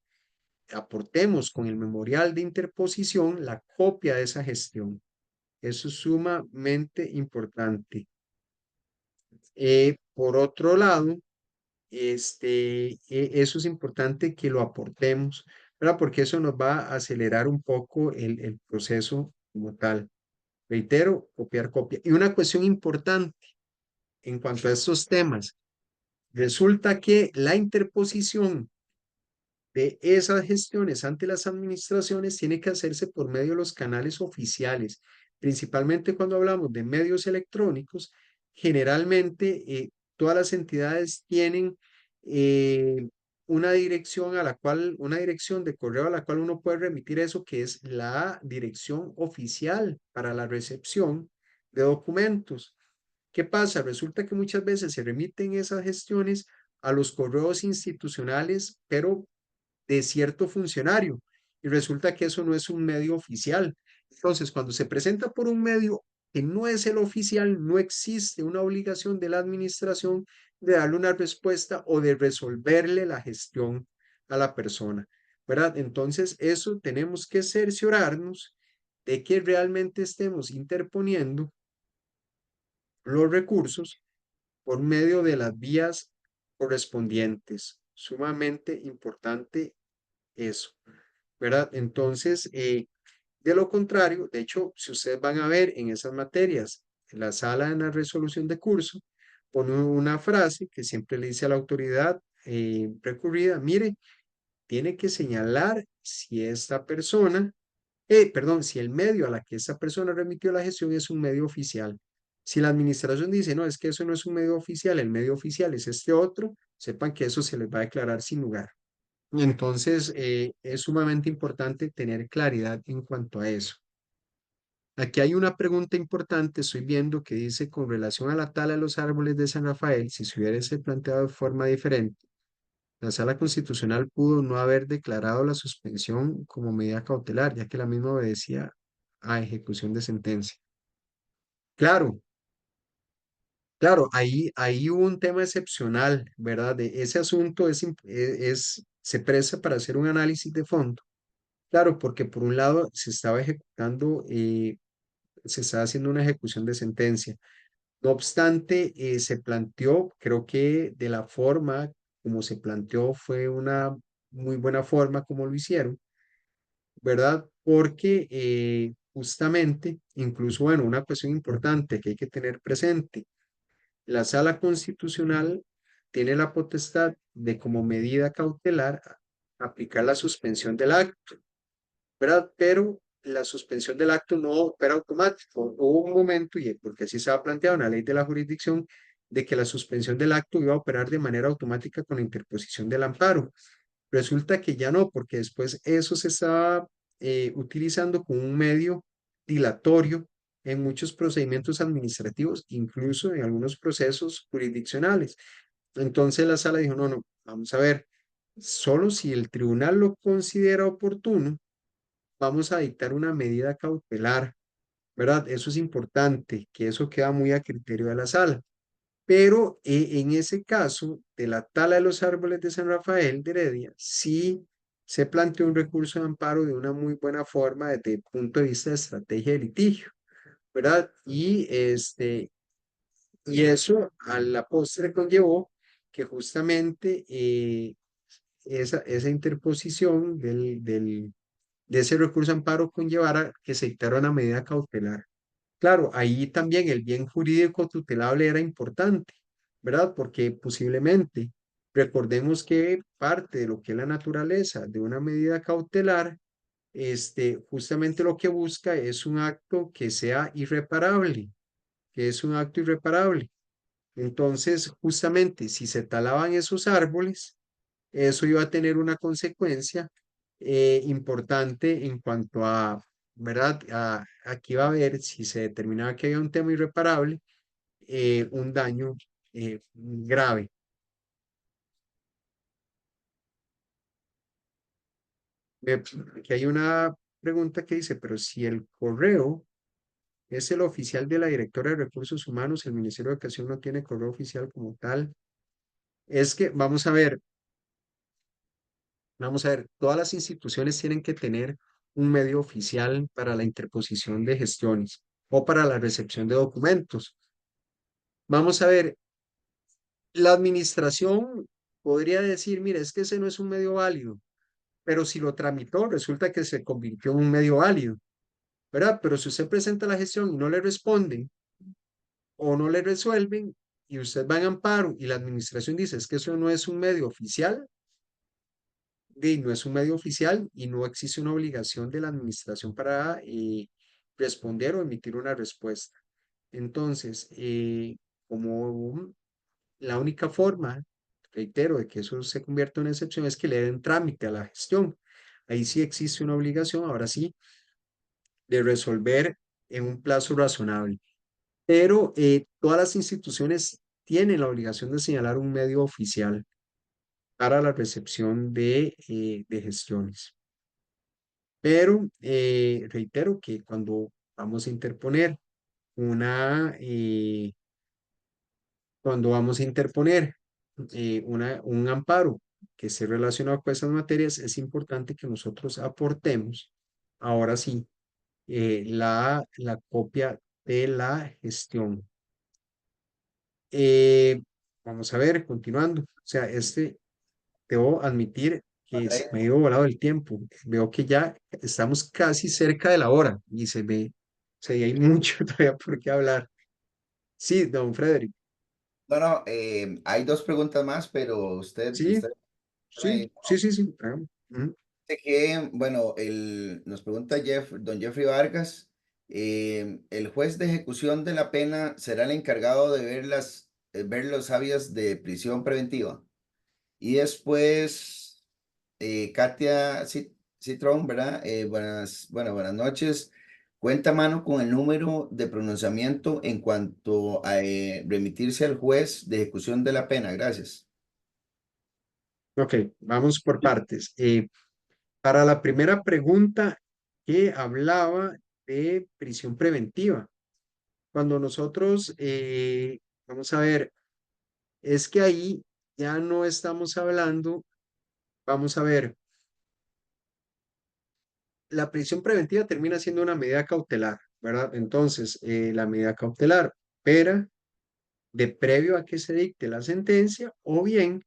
Aportemos con el memorial de interposición la copia de esa gestión. Eso es sumamente importante. Por otro lado, eso es importante que lo aportemos, ¿verdad? Porque eso nos va a acelerar un poco el proceso como tal. Reitero, copiar copia. Y una cuestión importante en cuanto a estos temas, resulta que la interposición de esas gestiones ante las administraciones tiene que hacerse por medio de los canales oficiales, principalmente cuando hablamos de medios electrónicos, generalmente todas las entidades tienen eh, una dirección una dirección de correo a la cual uno puede remitir eso, que es la dirección oficial para la recepción de documentos. ¿Qué pasa? Resulta que muchas veces se remiten esas gestiones a los correos institucionales, pero de cierto funcionario y resulta que eso no es un medio oficial. Entonces, cuando se presenta por un medio que no es el oficial, no existe una obligación de la administración de darle una respuesta o de resolverle la gestión a la persona, ¿verdad? Entonces, eso tenemos que cerciorarnos de que realmente estemos interponiendo los recursos por medio de las vías correspondientes. Sumamente importante eso. ¿Verdad? Entonces, de lo contrario, de hecho, si ustedes van a ver en esas materias, en la sala en la resolución de curso, pone una frase que siempre le dice a la autoridad recurrida, mire, tiene que señalar si esta persona, perdón, si el medio a la que esta persona remitió la gestión es un medio oficial. Si la administración dice, no, es que eso no es un medio oficial, el medio oficial es este otro, sepan que eso se les va a declarar sin lugar. Entonces, es sumamente importante tener claridad en cuanto a eso. Aquí hay una pregunta importante, estoy viendo que dice con relación a la tala de los árboles de San Rafael, si se hubiese planteado de forma diferente, la Sala Constitucional pudo no haber declarado la suspensión como medida cautelar, ya que la misma obedecía a ejecución de sentencia. Claro, claro, ahí hubo un tema excepcional, ¿verdad? De ese asunto se presta para hacer un análisis de fondo. Claro, porque por un lado se estaba ejecutando, se estaba haciendo una ejecución de sentencia. No obstante, se planteó, creo que de la forma como se planteó fue una muy buena forma como lo hicieron, ¿verdad? Porque justamente, incluso, bueno, una cuestión importante que hay que tener presente, la Sala Constitucional tiene la potestad de como medida cautelar aplicar la suspensión del acto. ¿Verdad? Pero la suspensión del acto no opera automático. Hubo un momento, y porque así estaba planteado en la ley de la jurisdicción, de que la suspensión del acto iba a operar de manera automática con la interposición del amparo. Resulta que ya no, porque después eso se estaba utilizando como un medio dilatorio en muchos procedimientos administrativos, incluso en algunos procesos jurisdiccionales. Entonces la sala dijo, no, no, vamos a ver, solo si el tribunal lo considera oportuno, vamos a dictar una medida cautelar, ¿verdad? Eso es importante, que eso queda muy a criterio de la sala. Pero en ese caso de la tala de los árboles de San Rafael de Heredia, sí se planteó un recurso de amparo de una muy buena forma desde el punto de vista de estrategia de litigio, ¿verdad? Y eso a la postre conllevó que justamente esa interposición de ese recurso de amparo conllevara que se dictara una medida cautelar. Claro, ahí también el bien jurídico tutelable era importante, ¿verdad? Porque posiblemente, recordemos que parte de lo que es la naturaleza de una medida cautelar, justamente lo que busca es un acto que sea irreparable, que es un acto irreparable. Entonces, justamente, si se talaban esos árboles, eso iba a tener una consecuencia importante en cuanto a, ¿verdad? Aquí va a haber, si se determinaba que había un tema irreparable, un daño grave. Aquí hay una pregunta que dice, pero si el correo es el oficial de la directora de Recursos Humanos, el Ministerio de Educación no tiene correo oficial como tal. Es que, vamos a ver, todas las instituciones tienen que tener un medio oficial para la interposición de gestiones o para la recepción de documentos. Vamos a ver, la administración podría decir, mire, es que ese no es un medio válido, pero si lo tramitó, resulta que se convirtió en un medio válido, ¿verdad? Pero si usted presenta la gestión y no le responden o no le resuelven y usted va en amparo y la administración dice, es que eso no es un medio oficial, no es un medio oficial y no existe una obligación de la administración para responder o emitir una respuesta. Entonces, como la única forma, reitero, de que eso se convierta en una excepción es que le den trámite a la gestión. Ahí sí existe una obligación, ahora sí, de resolver en un plazo razonable. Pero todas las instituciones tienen la obligación de señalar un medio oficial para la recepción de gestiones. Pero reitero que cuando vamos a interponer una, cuando vamos a interponer un amparo que esté relacionado con esas materias, es importante que nosotros aportemos, ahora sí, la copia de la gestión. Eh, Vamos a ver, continuando. O sea, debo admitir que se me ha ido volado el tiempo. Veo que ya estamos casi cerca de la hora y hay mucho todavía por qué hablar. Sí, don Frederick. No, no, hay dos preguntas más, pero Sí, sí, sí, sí, sí. Ujú. que, bueno, nos pregunta don Jeffrey Vargas, el juez de ejecución de la pena será el encargado de ver los hábitos de prisión preventiva. Y después, Katia Citrón, ¿verdad? Buenas noches. Cuenta mano con el número de pronunciamiento en cuanto a remitirse al juez de ejecución de la pena. Gracias. Ok, vamos por partes. Para la primera pregunta que hablaba de prisión preventiva, cuando nosotros, vamos a ver, es que ahí ya no estamos hablando, vamos a ver, la prisión preventiva termina siendo una medida cautelar, ¿verdad? Entonces, la medida cautelar opera de previo a que se dicte la sentencia o bien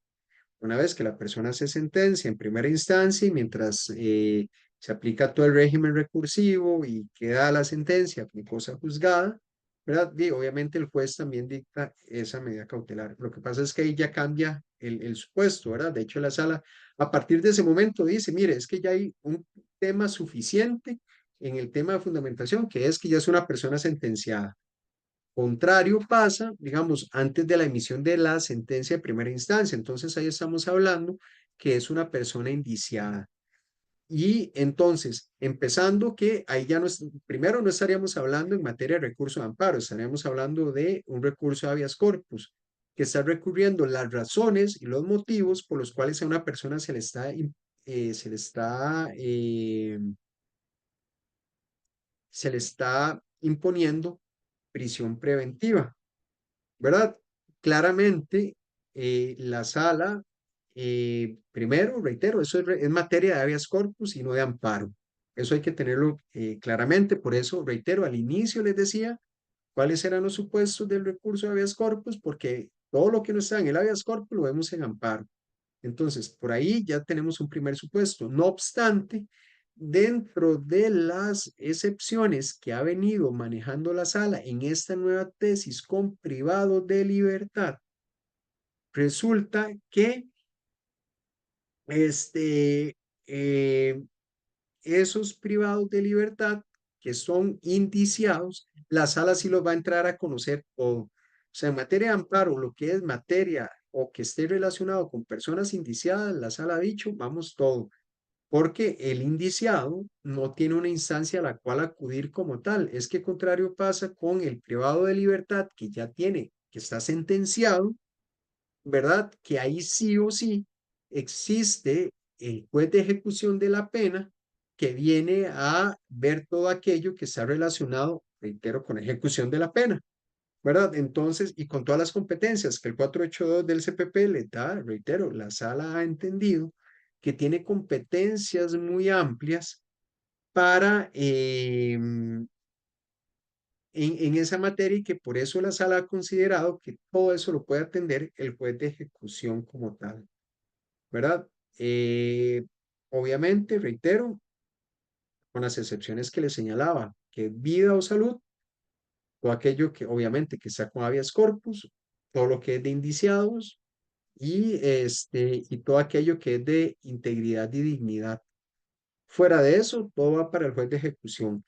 una vez que la persona se sentencia en primera instancia y mientras se aplica todo el régimen recursivo y queda la sentencia como cosa juzgada, ¿verdad? Y obviamente el juez también dicta esa medida cautelar. Lo que pasa es que ahí ya cambia el supuesto, ¿verdad? De hecho, la sala a partir de ese momento dice, mire, es que ya hay un tema suficiente en el tema de fundamentación, que es que ya es una persona sentenciada. Contrario pasa, digamos, antes de la emisión de la sentencia de primera instancia. Entonces ahí estamos hablando que es una persona indiciada. Y entonces, empezando que ahí ya no es, primero no estaríamos hablando en materia de recurso de amparo, estaríamos hablando de un recurso de habeas corpus, que está recurriendo las razones y los motivos por los cuales a una persona se le está imponiendo prisión preventiva, ¿verdad? Claramente, la sala, primero, reitero, eso es materia de habeas corpus y no de amparo. Eso hay que tenerlo claramente. Por eso, reitero, al inicio les decía cuáles eran los supuestos del recurso de habeas corpus, porque todo lo que no está en el habeas corpus lo vemos en amparo. Entonces, por ahí ya tenemos un primer supuesto. No obstante, dentro de las excepciones que ha venido manejando la sala en esta nueva tesis con privado de libertad, resulta que este, eh, esos privados de libertad que son indiciados, la sala sí los va a entrar a conocer todo. O sea, en materia de amparo, lo que es materia o que esté relacionado con personas indiciadas, la sala ha dicho, vamos todo, porque el indiciado no tiene una instancia a la cual acudir como tal. Es que contrario pasa con el privado de libertad que ya tiene, que está sentenciado, ¿verdad? Que ahí sí o sí existe el juez de ejecución de la pena que viene a ver todo aquello que está relacionado, reitero, con ejecución de la pena, ¿verdad? Entonces, y con todas las competencias que el 482 del CPP le da, reitero, la sala ha entendido que tiene competencias muy amplias para en esa materia y que por eso la sala ha considerado que todo eso lo puede atender el juez de ejecución como tal, ¿verdad? Eh, Obviamente, reitero, con las excepciones que le señalaba, que vida o salud, todo aquello que obviamente que está con habeas corpus, todo lo que es de indiciados y todo aquello que es de integridad y dignidad. Fuera de eso, todo va para el juez de ejecución.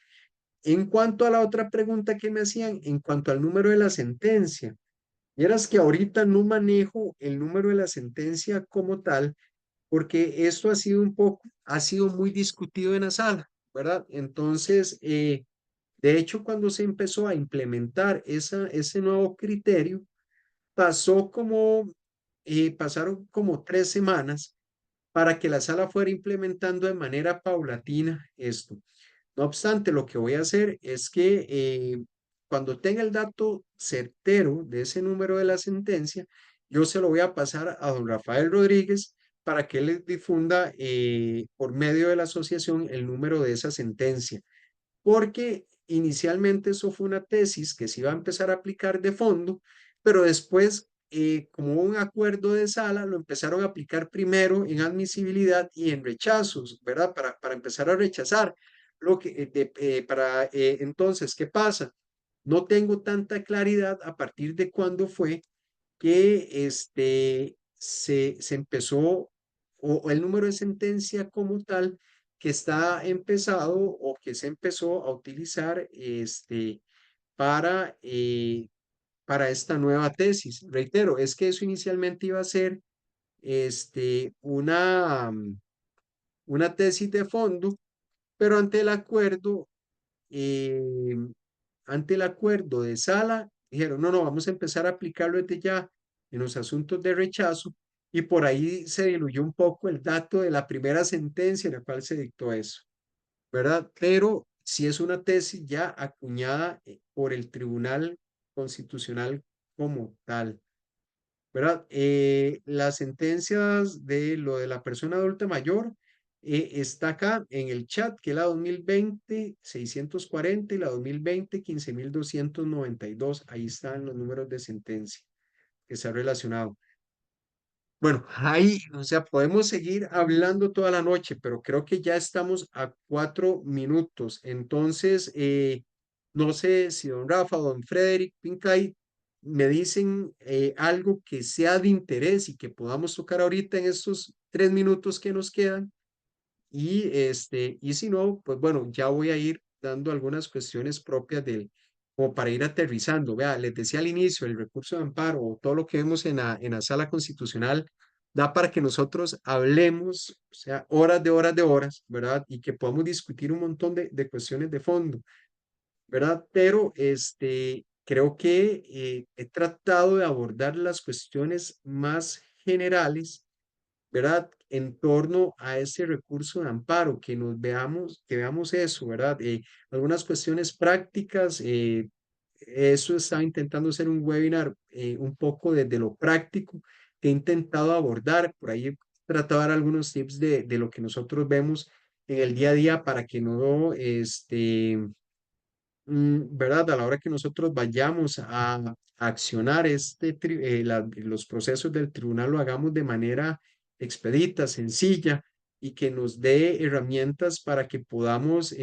En cuanto a la otra pregunta que me hacían, en cuanto al número de la sentencia, vieras que ahorita no manejo el número de la sentencia como tal, porque esto ha sido ha sido muy discutido en la sala, ¿verdad? Entonces, de hecho, cuando se empezó a implementar ese nuevo criterio, pasaron como 3 semanas para que la sala fuera implementando de manera paulatina esto. No obstante, lo que voy a hacer es que cuando tenga el dato certero de ese número de la sentencia, yo se lo voy a pasar a don Rafael Rodríguez para que él les difunda por medio de la asociación el número de esa sentencia, porque inicialmente eso fue una tesis que se iba a empezar a aplicar de fondo, pero después, como hubo un acuerdo de sala, lo empezaron a aplicar primero en admisibilidad y en rechazos, ¿verdad? Para empezar a rechazar. Entonces, ¿qué pasa? No tengo tanta claridad a partir de cuándo fue que se empezó, o el número de sentencia como tal, que está empezado o que se empezó a utilizar para, eh, para esta nueva tesis. Reitero, es que eso inicialmente iba a ser una tesis de fondo, pero eh, ante el acuerdo de sala, dijeron, no, no, vamos a empezar a aplicarlo desde ya en los asuntos de rechazo y por ahí se diluyó un poco el dato de la primera sentencia en la cual se dictó eso, ¿verdad? Pero si es una tesis ya acuñada por el Tribunal Constitucional como tal. ¿Verdad? Las sentencias de lo de la persona adulta mayor está acá en el chat, que es la 2020-640 y la 2020-15.292. Ahí están los números de sentencia que se han relacionado. Bueno, ahí, o sea, podemos seguir hablando toda la noche, pero creo que ya estamos a 4 minutos. Entonces, no sé si don Rafa o don Frederick Pincay me dicen algo que sea de interés y que podamos tocar ahorita en estos 3 minutos que nos quedan. Y si no, pues bueno, ya voy a ir dando algunas cuestiones propias como para ir aterrizando. Vea, les decía al inicio, el recurso de amparo o todo lo que vemos en la sala constitucional da para que nosotros hablemos, o sea, horas de horas, ¿verdad? Y que podamos discutir un montón de cuestiones de fondo, ¿verdad? Pero creo que he tratado de abordar las cuestiones más generales ¿verdad? En torno a ese recurso de amparo, que veamos eso, ¿verdad? Algunas cuestiones prácticas, eso estaba intentando hacer un webinar un poco desde lo práctico que he intentado abordar, por ahí trataba de dar algunos tips de lo que nosotros vemos en el día a día para que no, ¿verdad? A la hora que nosotros vayamos a accionar los procesos del tribunal, lo hagamos de manera expedita, sencilla y que nos dé herramientas para que podamos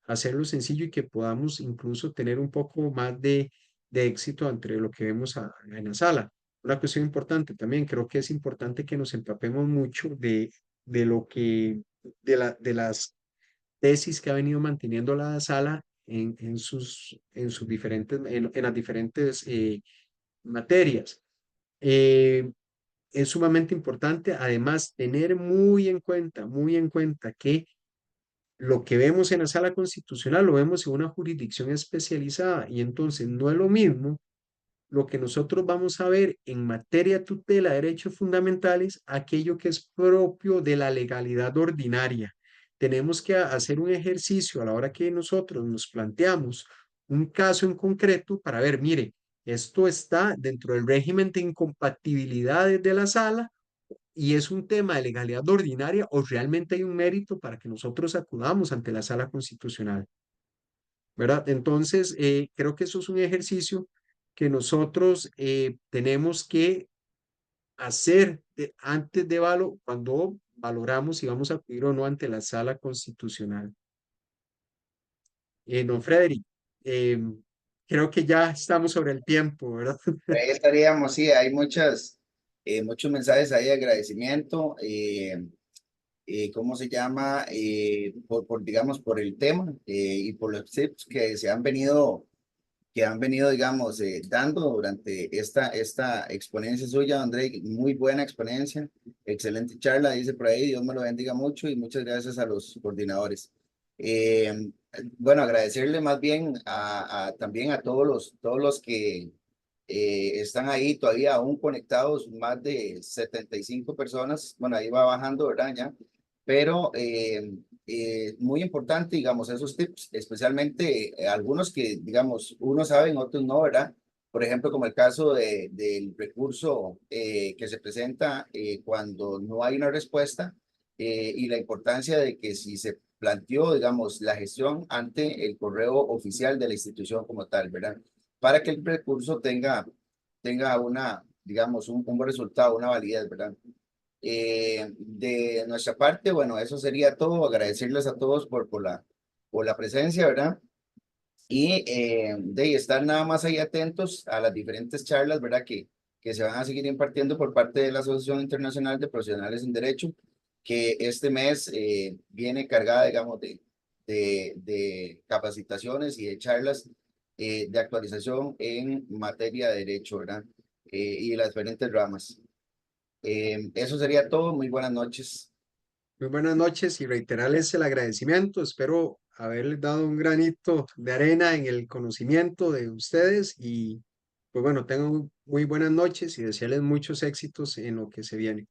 hacerlo sencillo y que podamos incluso tener un poco más de éxito entre lo que vemos en la sala. Una cuestión importante también, creo que es importante que nos empapemos mucho de lo que, de las tesis que ha venido manteniendo la sala en sus diferentes, en las diferentes materias. Eh, es sumamente importante, además, tener muy en cuenta que lo que vemos en la sala constitucional lo vemos en una jurisdicción especializada y entonces no es lo mismo lo que nosotros vamos a ver en materia de tutela de derechos fundamentales, aquello que es propio de la legalidad ordinaria. Tenemos que hacer un ejercicio a la hora que nosotros nos planteamos un caso en concreto para ver, mire, esto está dentro del régimen de incompatibilidades de la sala y es un tema de legalidad ordinaria o realmente hay un mérito para que nosotros acudamos ante la sala constitucional. ¿Verdad? Entonces, creo que eso es un ejercicio que nosotros tenemos que hacer antes cuando valoramos si vamos a acudir o no ante la sala constitucional. Don Frederick, eh, creo que ya estamos sobre el tiempo, ¿verdad? Ahí estaríamos, sí, hay muchos mensajes ahí de agradecimiento. ¿Cómo se llama? Digamos, por el tema y por los tips que han venido, digamos, dando durante esta exponencia suya, André. Muy buena exponencia, excelente charla, dice por ahí. Dios me lo bendiga mucho y muchas gracias a los coordinadores. Eh, bueno, agradecerle más bien también a todos los que están ahí todavía aún conectados, más de 75 personas. Bueno, ahí va bajando, ¿verdad? Ya, pero muy importante, digamos, esos tips, especialmente algunos que, digamos, unos saben, otros no, ¿verdad? Por ejemplo, como el caso del recurso que se presenta cuando no hay una respuesta y la importancia de que si se planteó, digamos, la gestión ante el correo oficial de la institución como tal, ¿verdad? Para que el recurso tenga digamos, un buen resultado, una validez, ¿verdad? De nuestra parte, bueno, eso sería todo. Agradecerles a todos por la presencia, ¿verdad? Y de estar nada más ahí atentos a las diferentes charlas, ¿verdad? Que se van a seguir impartiendo por parte de la Asociación Internacional de Profesionales en Derecho, que este mes viene cargada, digamos, de capacitaciones y de charlas de actualización en materia de derecho, ¿verdad? Y las diferentes ramas. Eso sería todo. Muy buenas noches. Muy buenas noches y reiterarles el agradecimiento. Espero haberles dado un granito de arena en el conocimiento de ustedes y pues bueno, tengan muy buenas noches y desearles muchos éxitos en lo que se viene.